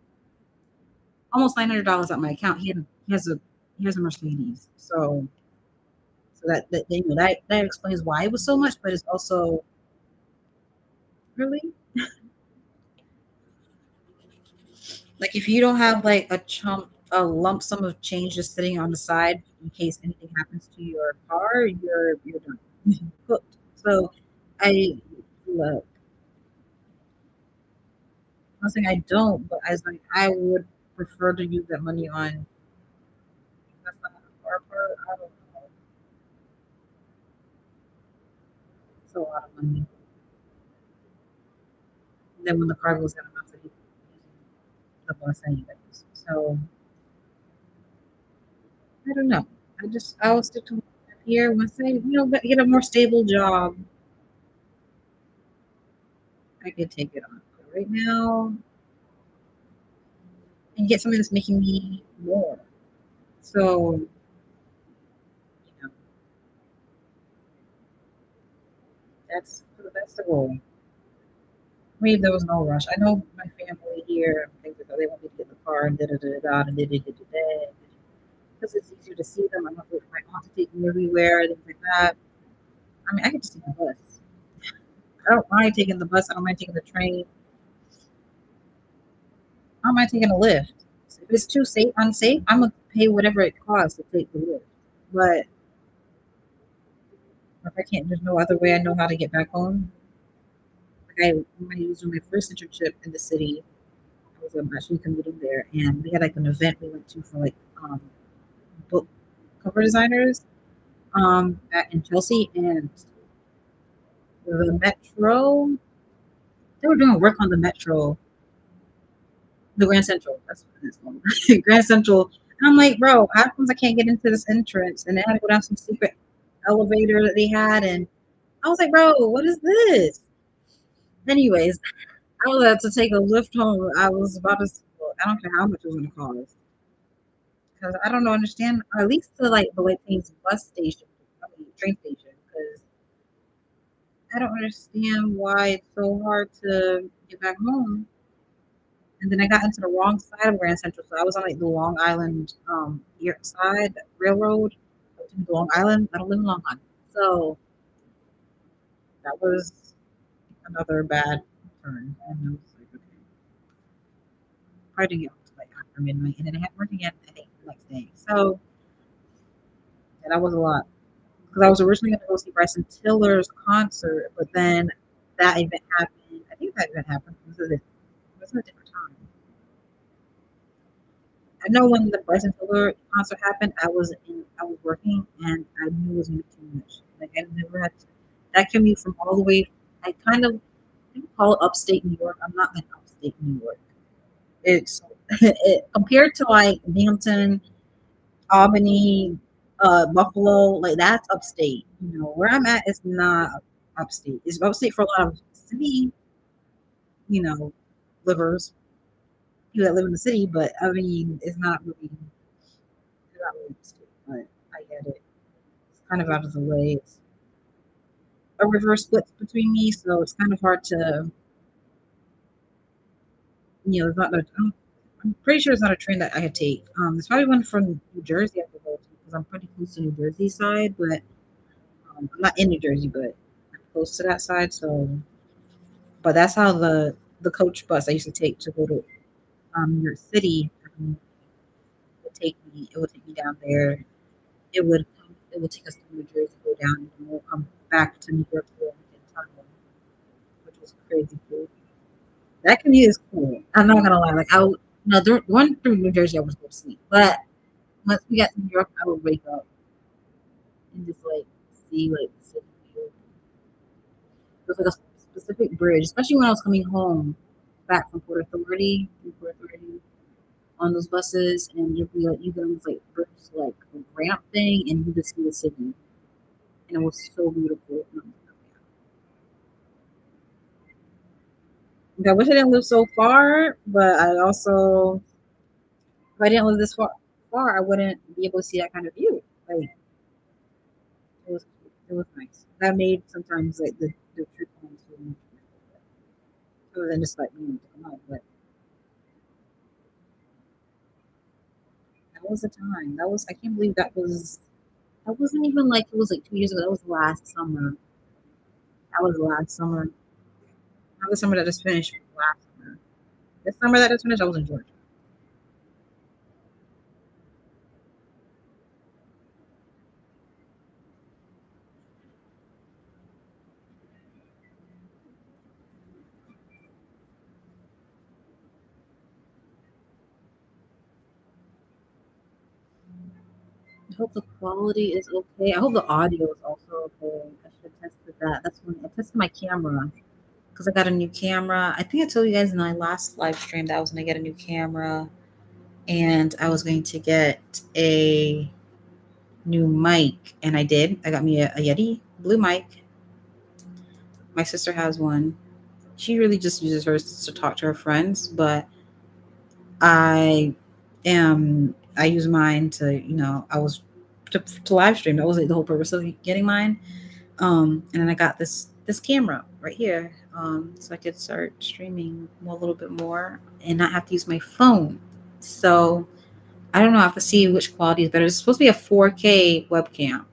Almost $900 out my account. He has a Mercedes, so that you know that explains why it was so much. But it's also really like if you don't have like a lump sum of change just sitting on the side in case anything happens to your car, you're done. Cooked. So I look, I'm not saying I don't, but I was like I would prefer to use that money on that's not a car part. I don't know. It's a lot of money. And then when the car goes down, I'm not using the bus anyways. So I don't know. I will stick to what I have here. Once I get a more stable job, I could take it on. But right now, and get something that's making me more. So you know, that's the goal. I mean, there was no rush. I know my family here thinks that they want me to get in the car and da da da da and da da da da because it's easier to see them. I'm not waiting for my aunt to take me everywhere, things like that. I mean, I can just take the bus. I don't mind taking the bus. I don't mind taking the train. I don't mind taking a lift. If it's too safe, unsafe, I'm gonna pay whatever it costs to take the lift. But if I can't, there's no other way I know how to get back home. Like when I was doing my first internship in the city, I was actually commuting there, and we had like an event we went to for like book cover designers in Chelsea, and the metro. They were doing work on the metro, the Grand Central. That's what it's called, Grand Central. And I'm like, bro, how comes I can't get into this entrance? And they had to go down some secret elevator that they had, and I was like, bro, what is this? Anyways, I was about to take a lift home. I was about to. I don't care how much it was going to cost because I don't know, understand, or at least to like the White Plains bus station, I mean, train station, because I don't understand why it's so hard to get back home. And then I got into the wrong side of Grand Central, so I was on like the Long Island side railroad to Long Island. I don't live in Long Island, so that was another bad turn. And I was like, okay, probably didn't get home till like after midnight, and then I had work again. I think the next day, so yeah, that was a lot. Because I was originally going to go see Bryson Tiller's concert, but then that event happened. I think that event happened. Was it a different time? I know when the Bryson Tiller concert happened, I was working, and I knew it was going to be too much. Like I never had to, that commute from all the way. I kind of call it upstate New York. I'm not in upstate New York. It's compared to like Binghamton, Albany, Buffalo, like that's upstate. You know, where I'm at is not upstate. It's upstate for a lot of city, you know, livers, people that live in the city, but I mean, it's not really upstate, but I get it. It's kind of out of the way. It's a river splits between me, so it's kind of hard to, it's not I'm pretty sure it's not a train that I could take. There's probably one from New Jersey I could go to because I'm pretty close to New Jersey side, but I'm not in New Jersey, but I'm close to that side. So, but that's how the coach bus I used to take to go to New York City would take me. It would take me down there. It would take us to New Jersey, go down, and we'll come back to New York for a weekend time, which was crazy cool. That commute is cool. I'm not gonna lie. Like no, the one through New Jersey, I was going to sleep, but once we got to New York, I would wake up and just like see like the city view. It was like a specific bridge, especially when I was coming home back from Port Authority on those buses, and you'd be like, you get on this like bridge, like a ramp thing, and you just see the city, and it was so beautiful. Like, I wish I didn't live so far, but I also, if I didn't live this far, I wouldn't be able to see that kind of view. Like it was nice. That made sometimes like the trip home so much better. Other than just like being to come out, but that was a time. I can't believe that wasn't even like it was like 2 years ago. That was last summer. That was last summer. Not the summer that just finished. Last summer. This summer that just finished, I was in Georgia. I hope the quality is okay. I hope the audio is also okay. I should have tested that. That's when I tested my camera because I got a new camera. I think I told you guys in my last live stream that I was going to get a new camera and I was going to get a new mic, and I did. I got me a Yeti blue mic. My sister has one. She really just uses hers to talk to her friends, but I use mine to, I was to live stream. That was like the whole purpose of getting mine. And then I got this camera right here, so I could start streaming a little bit more and not have to use my phone. So I don't know. I have to see which quality is better. It's supposed to be a 4K webcam.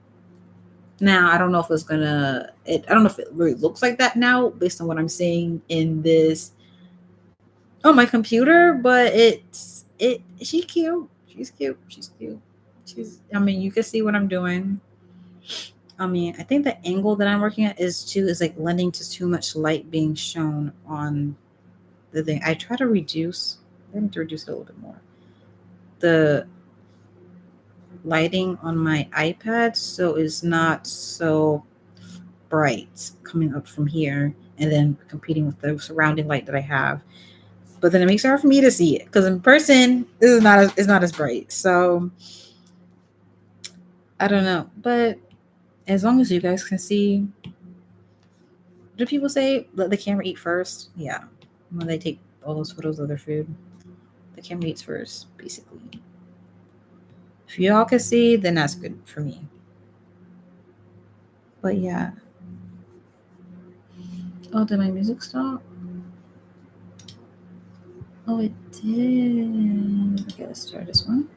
Now I don't know if it's gonna. I don't know if it really looks like that now, based on what I'm seeing in this on my computer. But it. She's cute. She's cute. She's cute. She's. I mean, you can see what I'm doing. I mean, I think the angle that I'm working at is like lending to too much light being shown on the thing. I try to reduce. I need to reduce it a little bit more. The lighting on my iPad so it's not so bright coming up from here and then competing with the surrounding light that I have. But then it makes it hard for me to see it because in person this is not it's not as bright. So I don't know, but as long as you guys can see, do people say let the camera eat first? Yeah, when they take all those photos of their food, the camera eats first, basically. If you all can see, then that's good for me. But yeah. Oh, did my music stop? Oh, it did. Okay, let's start this one.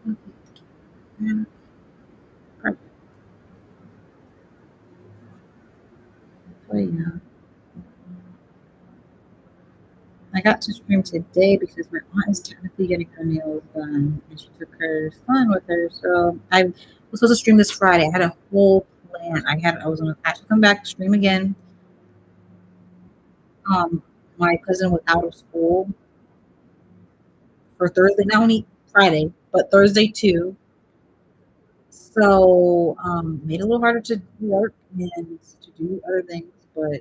Okay. Yeah, perfect. But yeah, I got to stream today because my aunt is technically getting her nails done, and she took her son with her. So I was supposed to stream this Friday. I had a whole plan. I was gonna actually come back stream again. My cousin was out of school, for Thursday, not only Friday, but Thursday too. So made it a little harder to work and to do other things, but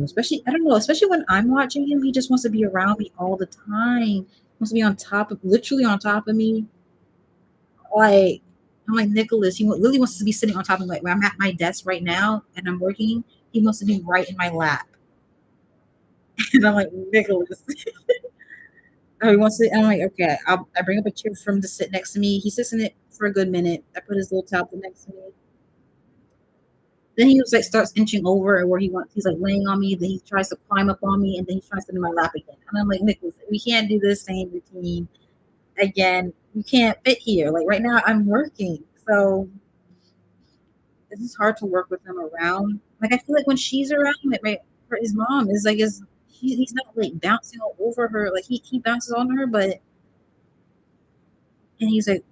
especially I don't know, especially when I'm watching him, he just wants to be around me all the time. He wants to be on top of literally on top of me. Like I'm like Nicholas, really wants to be sitting on top of me. Like when I'm at my desk right now and I'm working, he wants to be right in my lap. And I'm like, Nicholas. Oh, he wants to. I'm like, okay. I bring up a chair for him to sit next to me. He sits in it for a good minute. I put his little tablet next to me. Then he was like starts inching over where he wants. He's like laying on me. Then he tries to climb up on me, and then he tries to sit in my lap again. And I'm like, Nicholas, we can't do this same routine again. You can't fit here. Like right now, I'm working, so it's just hard to work with him around. Like I feel like when she's around, like right, for his mom is like he's not like bouncing all over her. Like he bounces on her, but and he's like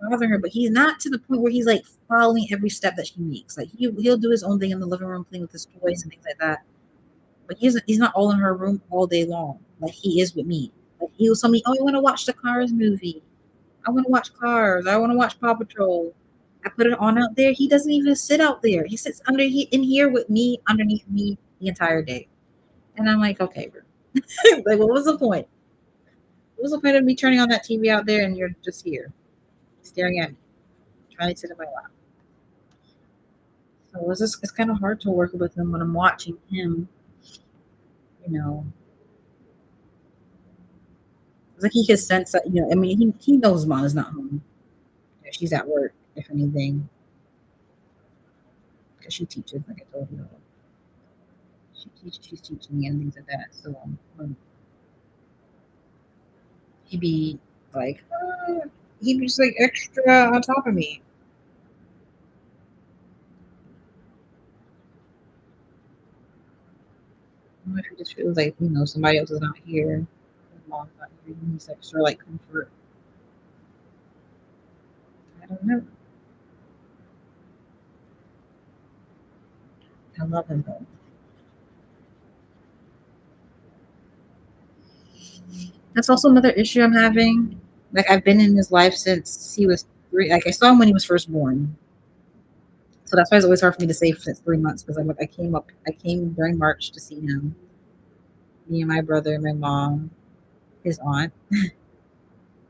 bothering her, but he's not to the point where he's like following every step that she makes. Like he'll do his own thing in the living room, playing with his toys and things like that. But he's not all in her room all day long. Like he is with me. Like he will tell me, "Oh, I want to watch the Cars movie. I want to watch Cars. I want to watch Paw Patrol." I put it on out there. He doesn't even sit out there. He sits in here with me, underneath me the entire day. And I'm like, okay, bro. Like, what was the point? What was the point of me turning on that TV out there and you're just here staring at me, trying to sit in my lap? So it's kind of hard to work with him when I'm watching him. You know, it's like he can sense that. I mean, he knows mom is not home. She's at work, if anything, because she teaches. Like I told you, she's teaching me and things like that. So he'd be like, he'd be just like extra on top of me. I don't know if he just feels like somebody else is not here. His mom's not here. He needs extra like comfort. I don't know. I love him though. That's also another issue I'm having. Like I've been in his life since he was 3. Like I saw him when he was first born. So that's why it's always hard for me to say since 3 months because I'm like I came during March to see him. Me and my brother, my mom, his aunt,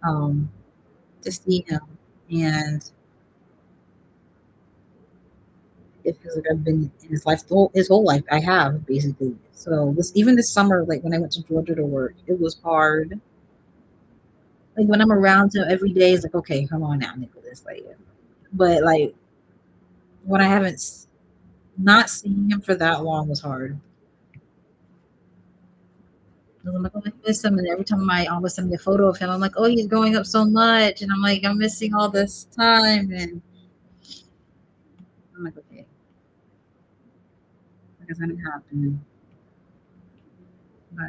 um, to see him. And it feels like I've been in his life his whole life. I have basically. So this summer, like when I went to Georgia to work, it was hard. Like when I'm around him every day, it's like, okay, come on now, Nicholas. Like, but like when I haven't not seeing him for that long was hard. 'Cause I'm like, oh, I miss him, and every time I always send me a photo of him, I'm like, oh, he's growing up so much, and I'm like, I'm missing all this time, and I'm like, okay, like it's gonna happen, but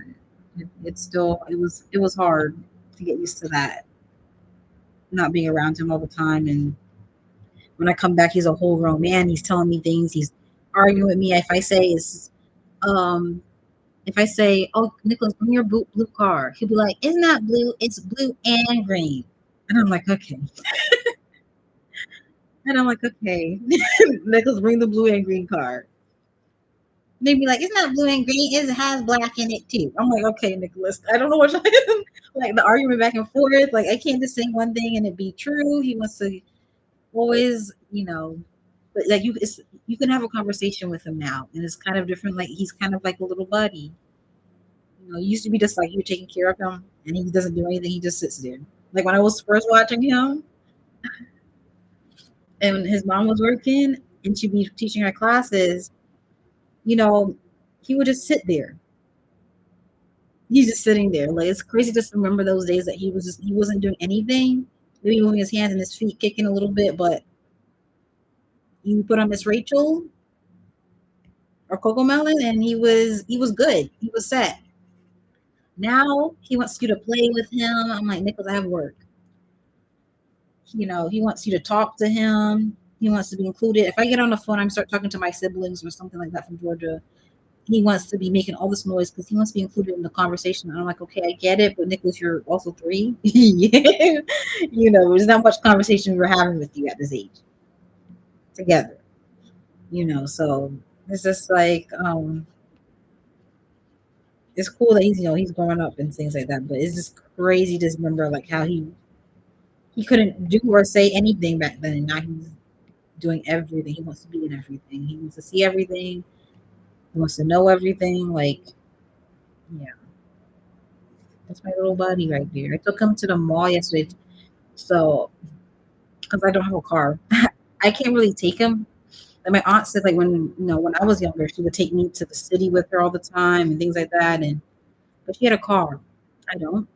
it's still it was hard to get used to that, not being around him all the time, and when I come back, he's a whole grown man. He's telling me things. He's arguing with me. Um, if I say, oh, Nicholas, bring your blue car, he'll be like, isn't that blue? It's blue and green. And I'm like, okay. And I'm like, okay. Nicholas, bring the blue and green car. They'd be like, it's not blue and green. It has black in it too. I'm like, okay, Nicholas. I don't know what like the argument back and forth. Like I can't just say one thing and it be true. He wants to always, but like you can have a conversation with him now, and it's kind of different. Like he's kind of like a little buddy. It used to be just like you're taking care of him, and he doesn't do anything. He just sits there. Like when I was first watching him, and his mom was working, and she'd be teaching her classes. You know, he would just sit there. He's just sitting there. Like it's crazy just to remember those days that he wasn't doing anything. Maybe moving his hands and his feet, kicking a little bit, but you put on Miss Rachel or Coco Melon, and he was good. He was set. Now he wants you to play with him. I'm like, Nicholas, I have work. He wants you to talk to him. He wants to be included. If I get on the phone, I'm start talking to my siblings or something like that from Georgia. he wants to be making all this noise because he wants to be included in the conversation. And I'm like, okay, I get it, but Nicholas, you're also 3. Yeah. There's not much conversation we're having with you at this age together. So it's just like it's cool that he's growing up and things like that, but it's just crazy to remember like how he couldn't do or say anything back then, and now he's doing everything. He wants to be in everything. He wants to see everything. He wants to know everything. Like, yeah, that's my little buddy right there. I took him to the mall yesterday, so because I don't have a car, I can't really take him. And my aunt said like when I was younger, she would take me to the city with her all the time and things like that. And but she had a car. I don't.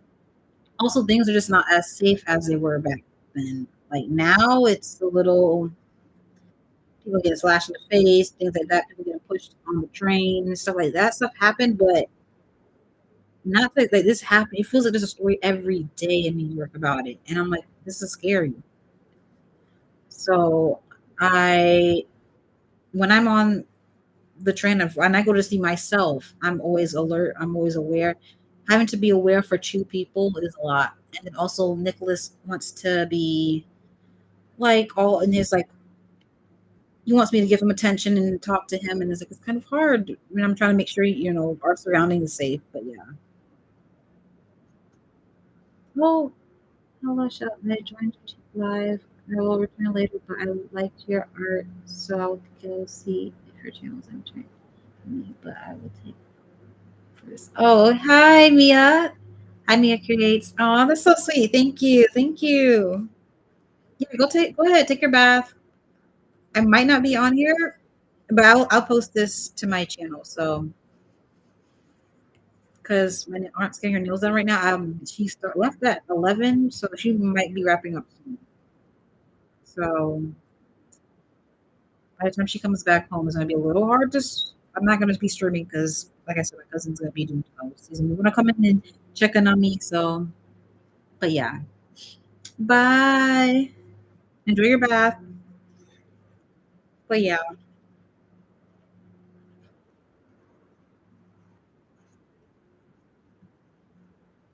Also, things are just not as safe as they were back then. Like now, it's a little people get slashed in the face, things like that. People getting pushed on the train and stuff like that. Stuff happened, but not like this happened. It feels like there's a story every day in New York about it, and I'm like, this is scary. So I, when I'm on the train of when I go to see myself, I'm always alert. I'm always aware. Having to be aware for 2 people is a lot, and then also Nicholas wants to be like all in his like he wants me to give him attention and talk to him, and it's like it's kind of hard when I'm trying to make sure our surroundings is safe. But yeah. Well, hello, shop. I joined YouTube live. I will return later, but I liked your art, so I'll go see if your channel is entertaining for me. But I will take first. Oh, hi, Mia. Hi, Mia Creates. Oh, that's so sweet. Thank you. Thank you. Yeah, go ahead, take your bath. I might not be on here, but I'll post this to my channel. So because my aunt's getting her nails done right now. Left at 11, so she might be wrapping up soon. So by the time she comes back home, it's gonna be a little hard. I'm not gonna be streaming because, like I said, my cousin's gonna be doing toast. He's gonna come in and check in on me. So, but yeah, bye. Enjoy your bath. But yeah,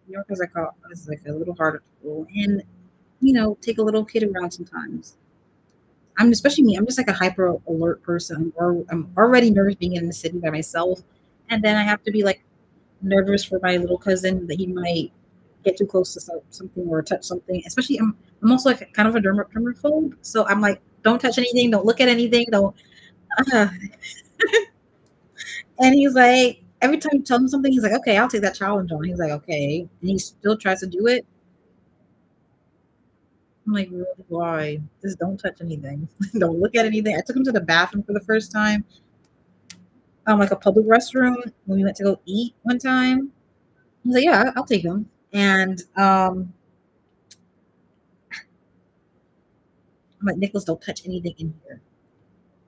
New York is like a little harder to go, and take a little kid around sometimes. I'm especially me. I'm just like a hyper alert person, or I'm already nervous being in the city by myself, and then I have to be like nervous for my little cousin that he might get too close to something or touch something. Especially, I'm also like kind of a germaphobe, so I'm like, don't touch anything, don't look at anything, don't. Uh. And he's like, every time you tell him something, he's like, okay, I'll take that challenge on. He's like, okay, and he still tries to do it. I'm like, really, why? Just don't touch anything. Don't look at anything. I took him to the bathroom for the first time, like a public restroom when we went to go eat one time. He's like, yeah, I'll take him. And I'm like, Nicholas, don't touch anything in here.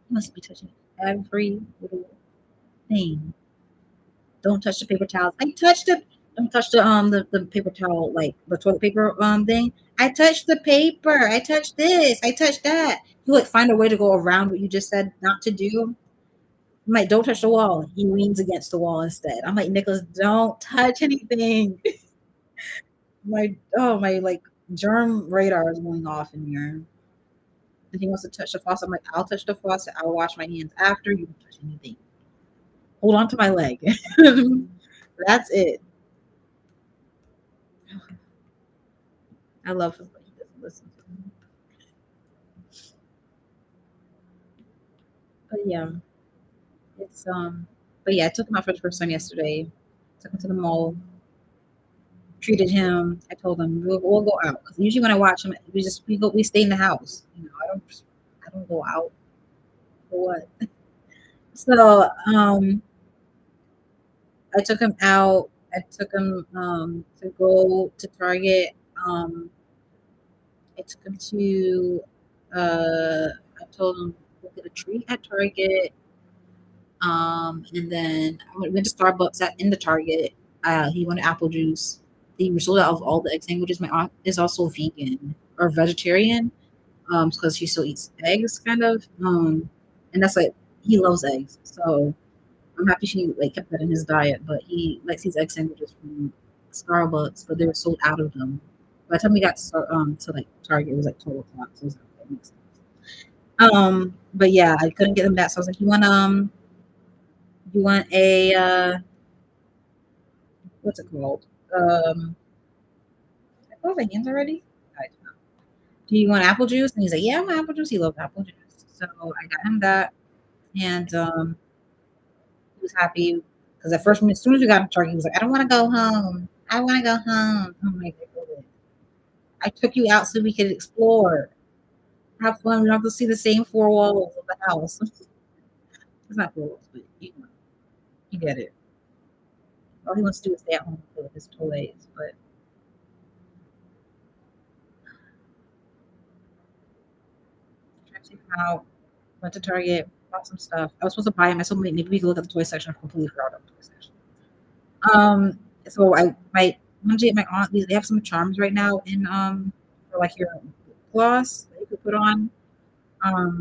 He must be touching every little thing. Don't touch the paper towels. I touched it. Don't touch the paper towel, like the toilet paper thing. I touched the paper. I touched this. I touched that. You like find a way to go around what you just said not to do. I'm like, don't touch the wall. He leans against the wall instead. I'm like, Nicholas, don't touch anything. My like germ radar is going off in here. And he wants to touch the faucet. I'm like, I'll touch the faucet. I'll wash my hands after. You don't touch anything. Hold on to my leg. That's it. I love him, but he doesn't listen to me. But yeah, it's but yeah, I took him out for the first time yesterday. Took him to the mall, treated him. I told him we'll go out because usually when I watch him, we stay in the house. I don't go out for what. So I took him out. I took him to go to Target. Um, I took him to. I told him we'll get a treat at Target. And then I went to Starbucks in the Target. He wanted apple juice. He was sold out of all the egg sandwiches. My aunt is also vegan or vegetarian, because she still eats eggs, kind of. And that's like he loves eggs. So I'm happy she like kept that in his diet, but he likes these egg sandwiches from Starbucks, but they were sold out of them. By the time we got to like Target, it was like 12 o'clock, so it was like, that makes sense. But yeah, I couldn't get them that, so I was like, you want a what's it called? I close my hands already. I don't know. Do you want apple juice? And he's like, yeah, I want apple juice. He loves apple juice, so I got him that, and he was happy because at first, as soon as we got to Target, he was like, I don't want to go home. I want to go home. I'm like, I took you out so we could explore, have fun. We don't have to see the same four walls of the house. It's not four walls, but you get it. All he wants to do is stay at home and play with his toys. But I took him out, went to Target, bought some stuff. I was supposed to buy him. I said maybe we could look at the toy section. I completely forgot about the toy section. So I my Monday at my aunt, they have some charms right now in for like your gloss that you could put on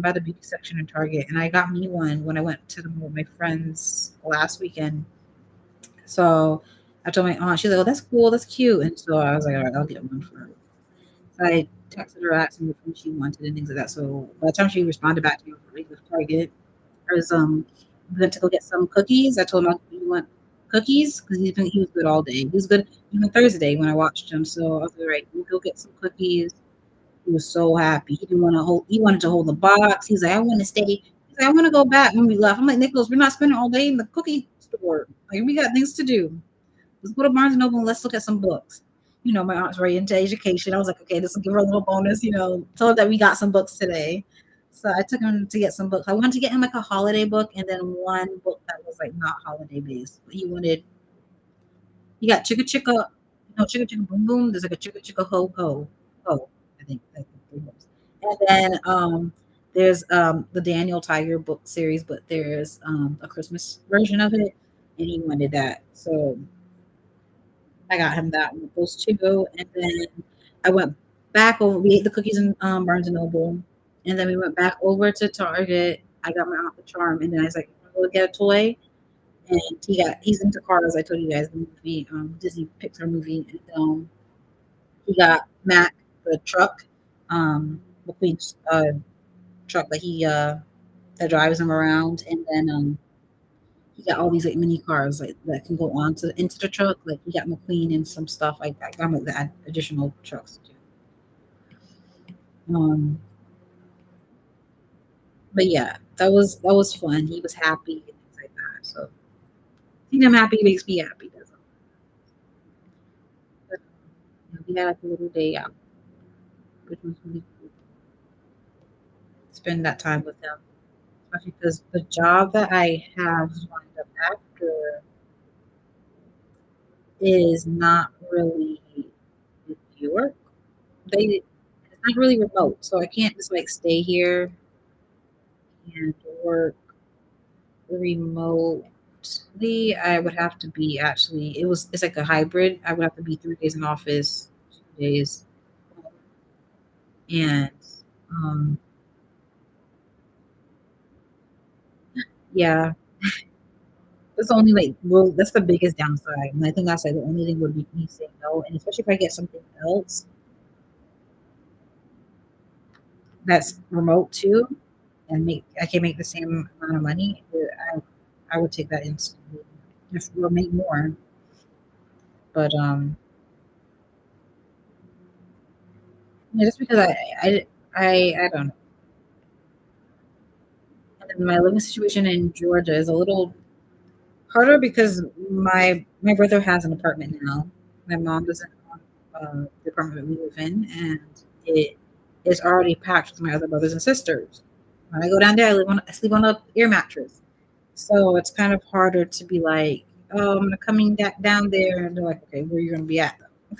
by the beauty section in Target, and I got me one when I went to them with my friends last weekend. So I told my aunt, she's like, "Oh, that's cool, that's cute," and so I was like, "All right, I'll get one for her." So I texted her asking what food she wanted and things like that. So by the time she responded back to me with Target, I was we went to go get some cookies. I told him, "You want cookies?" Because he was good all day. He was good even Thursday when I watched him. So I was like, "Right, we go get some cookies." He was so happy. He didn't want to hold. He wanted to hold the box. He's like, "I want to stay." He's like, "I want to go back." When we left, I'm like, "Nicholas, we're not spending all day in the cookie store. Like, we got things to do. Let's go to Barnes and Noble and let's look at some books." My aunt's very into education. I was like, "Okay, this will give her a little bonus." Tell her that we got some books today. So I took him to get some books. I wanted to get him like a holiday book and then one book that was like not holiday based. He got Chicka Chicka, no Chicka Chicka Boom Boom. There's like a Chicka Chicka Ho Ho Ho. I think three books. And then there's the Daniel Tiger book series, but there's a Christmas version of it, and he wanted that. So I got him that one, those two, and then I went back over. We ate the cookies in Barnes and Noble, and then we went back over to Target. I got my aunt the charm, and then I was like, "I'm gonna get a toy." And he's into cars. I told you guys the movie, Disney Pixar movie, and he got Mac the truck, McQueen's truck that drives him around, and then he got all these like mini cars like that can go on to into the truck. Like he got McQueen and some stuff. I got him like the additional trucks too. Um, but yeah, that was fun. He was happy and things like that. So seeing him happy makes me happy. Doesn't it? But, we had like a little day out, which was really cool. Spend that time with them, especially because the job that I have lined up after is not really New York. It's not really remote, so I can't just like stay here and work remotely. I would have to be actually it's like a hybrid. I would have to be 3 days in office, 2 days home. And um yeah, that's the only like well that's the biggest downside. And I think that's like the only thing would be me saying no. And especially if I get something else that's remote too and make I can make the same amount of money, I would take that instantly. If we'll make more. But yeah, just because I don't know. And then my living situation in Georgia is a little harder because my brother has an apartment now. My mom doesn't own the apartment we live in, and it is already packed with my other brothers and sisters. When I go down there, I sleep on a air mattress, so it's kind of harder to be like, oh, I'm coming back down there, and they're like, okay, where are you gonna be at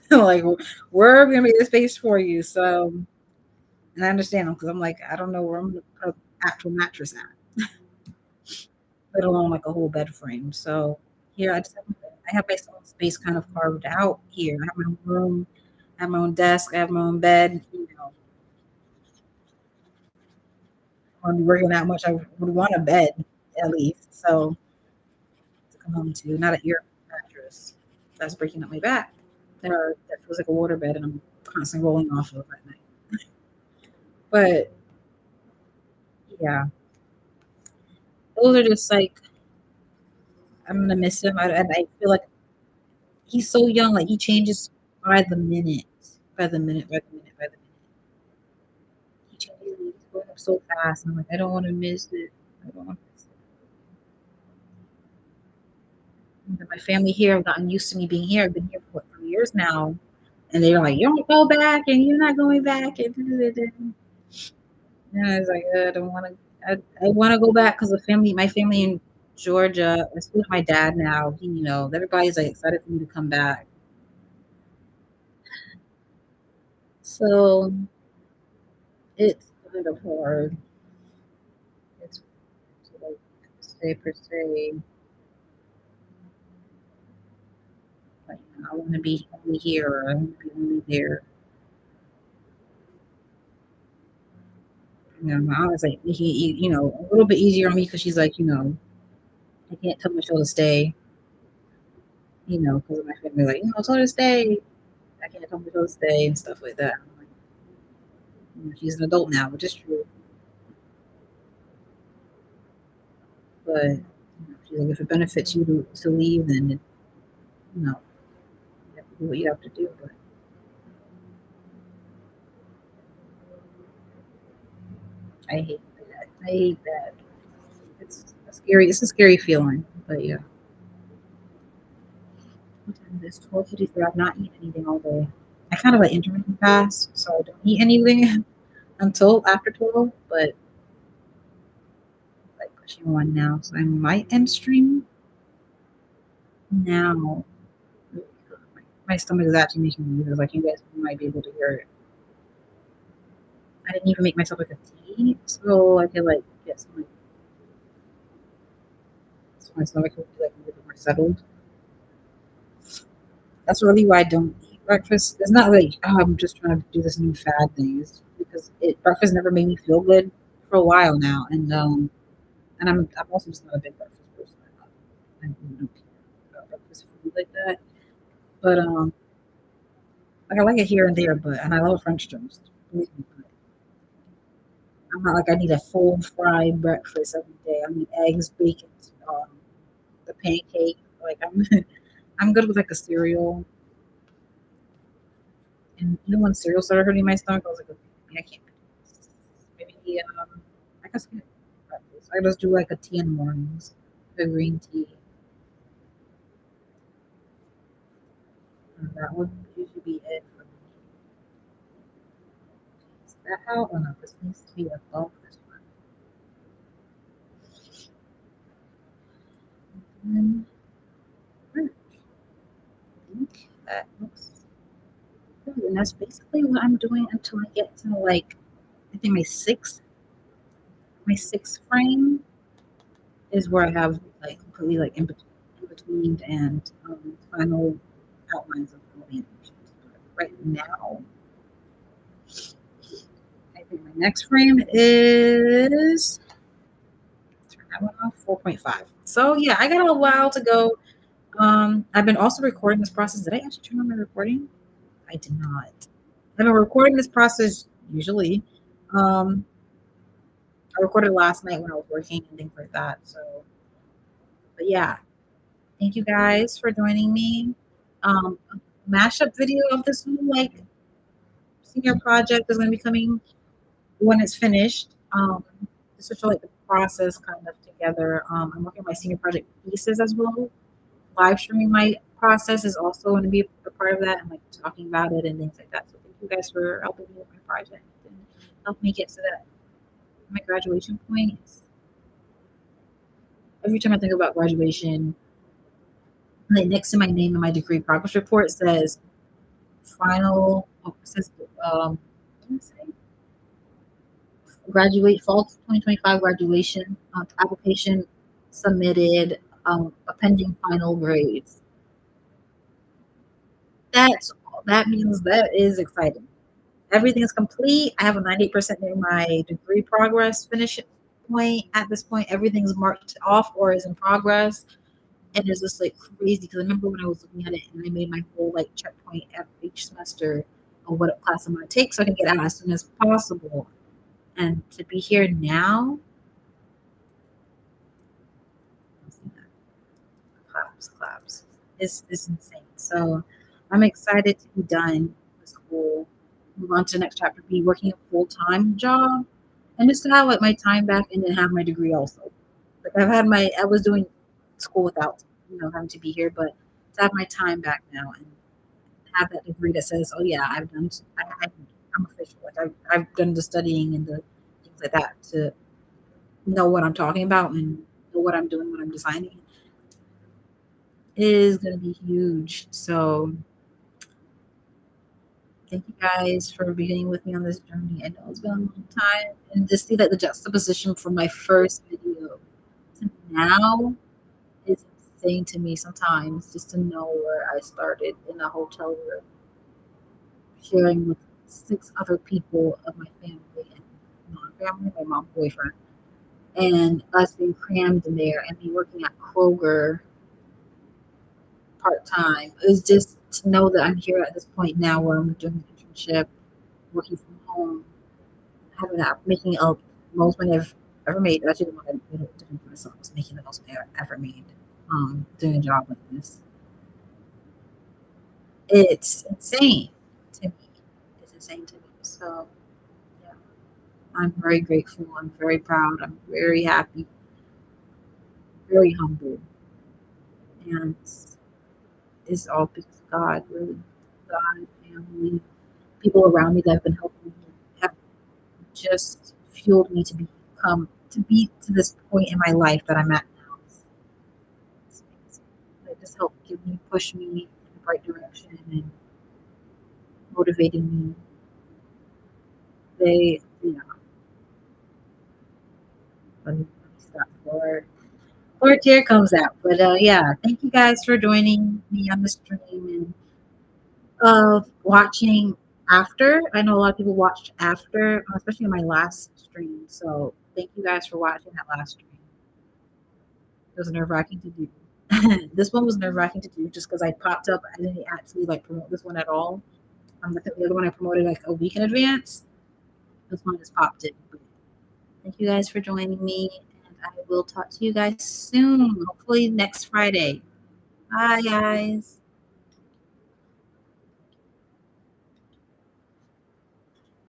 though? Like, where are we gonna make the space for you? So, and I understand them because I'm like, I don't know where I'm gonna put an actual mattress at, let alone like a whole bed frame. So here I have my own space kind of carved out here. I have my own room, I have my own desk, I have my own bed. I'm working that much. I would want a bed at least. So home to, not an ear mattress that's breaking up my back. That feels like a waterbed and I'm constantly rolling off of at night. But yeah, those are just like I'm gonna miss him. And I feel like he's so young. Like he changes by the minute, by the minute, by the minute, by the minute. He changes. He's going up so fast. And I'm like, I don't want to miss it. I don't want to miss it. And my family here have gotten used to me being here. I've been here for what, 3 years now, and they're like, "You don't go back, and you're not going back." And I was like, I don't want to. I want to go back because my family in Georgia, especially my dad now, everybody's like excited for me to come back. So it's kind of hard. It's to like say per se, like I want to be only here or I want to be only there. My aunt was like, a little bit easier on me because she's like, I can't tell Michelle to stay, because of my family, like, tell her to stay. I can't tell Michelle to stay and stuff like that. I'm like, she's an adult now, which is true. But she's like, if it benefits you to leave, then you have to do what you have to do. But I hate that. I hate that. It's a scary. It's a scary feeling. But yeah. What time is it? 12:53. I've not eaten anything all day. I kind of like intermittent fast, so I don't eat anything until after 12. But like pushing one now, so I might end stream now. My stomach is actually making me like you guys might be able to hear it. I didn't even make myself like a tea, so I could like get some like so my stomach would be like a little bit more settled. That's really why I don't eat breakfast. It's not like I'm just trying to do this new fad thing. It's because breakfast never made me feel good for a while now, and I'm also just not a big breakfast person. I really don't care about breakfast food like that. But like I like it here and there, and I love French toast. Believe me, but I'm not like I need a full fried breakfast every day. I need eggs, bacon, um, the pancake. Like I'm I'm good with like a cereal. And when cereal started hurting my stomach, I was like, okay, maybe I can't do this. Maybe I can skip breakfast. I just do like a tea in the mornings, a green tea. And that would usually be it for me. Is that out? Oh no, this needs to be above this one. And I think that looks good. And that's basically what I'm doing until I get to like I think my sixth frame is where I have like completely like in between and final outlines of all the animations. But right now, I think my next frame is turn that one off 4.5. So yeah, I got a while to go. I've been also recording this process. Did I actually turn on my recording? I did not. I've been recording this process usually. Um, I recorded last night when I was working and things like that. So, but yeah, thank you guys for joining me. A mashup video of this new like senior project is going to be coming when it's finished. Just to show like the process kind of together. I'm working on my senior project pieces as well. Live streaming my process is also going to be a part of that and like talking about it and things like that. So thank you guys for helping me with my project and help me get to that my graduation point. Every time I think about graduation, like next to my name in my degree progress report says final says what did it say? Graduate fall 2025 graduation application submitted a pending final grades. That means that is exciting. Everything is complete. I have a 98% in my degree progress finish point. At this point, everything's marked off or is in progress. And it's just like crazy because I remember when I was looking at it and I made my whole like checkpoint at each semester of what class I'm going to take so I can get out as soon as possible. And to be here now, claps, claps. It's insane. So I'm excited to be done with school, move on to the next chapter, be working a full time job, and just to have like my time back and then have my degree also. Like I was doing school without having to be here, but to have my time back now and have that degree that says, oh yeah, I've done, I'm official. Like I've done the studying and the things like that to know what I'm talking about and know what I'm doing when I'm designing is going to be huge. So thank you guys for being with me on this journey. I know it's been a long time, and to see that the juxtaposition from my first video to now is insane to me sometimes. Just to know where I started in a hotel room, sharing with 6 other people of my family and non-family, my mom's boyfriend, and us being crammed in there and me working at Kroger part time. It was just to know that I'm here at this point now where I'm doing an internship, working from home, having that making a most money I've ever made. Actually, the one I did for myself was making the most money I've ever made. Doing a job like this, it's insane to me. It's insane to me. So yeah, I'm very grateful. I'm very proud. I'm very happy. Very humble, and it's all because of God, really. God, family, people around me that have been helping me have just fueled me to be to this point in my life that I'm at now. It's amazing. They just help give me, push me in the right direction and motivating me. They, let me stop before a tear comes out. But yeah, thank you guys for joining me on the stream and watching after. I know a lot of people watched after, especially on my last stream. So thank you guys for watching that last stream. It was nerve wracking to do. This one was nerve wracking to do just because I popped up. I didn't actually like promote this one at all. The other one I promoted like a week in advance. This one just popped in. But thank you guys for joining me, and I will talk to you guys soon. Hopefully next Friday. Bye, guys.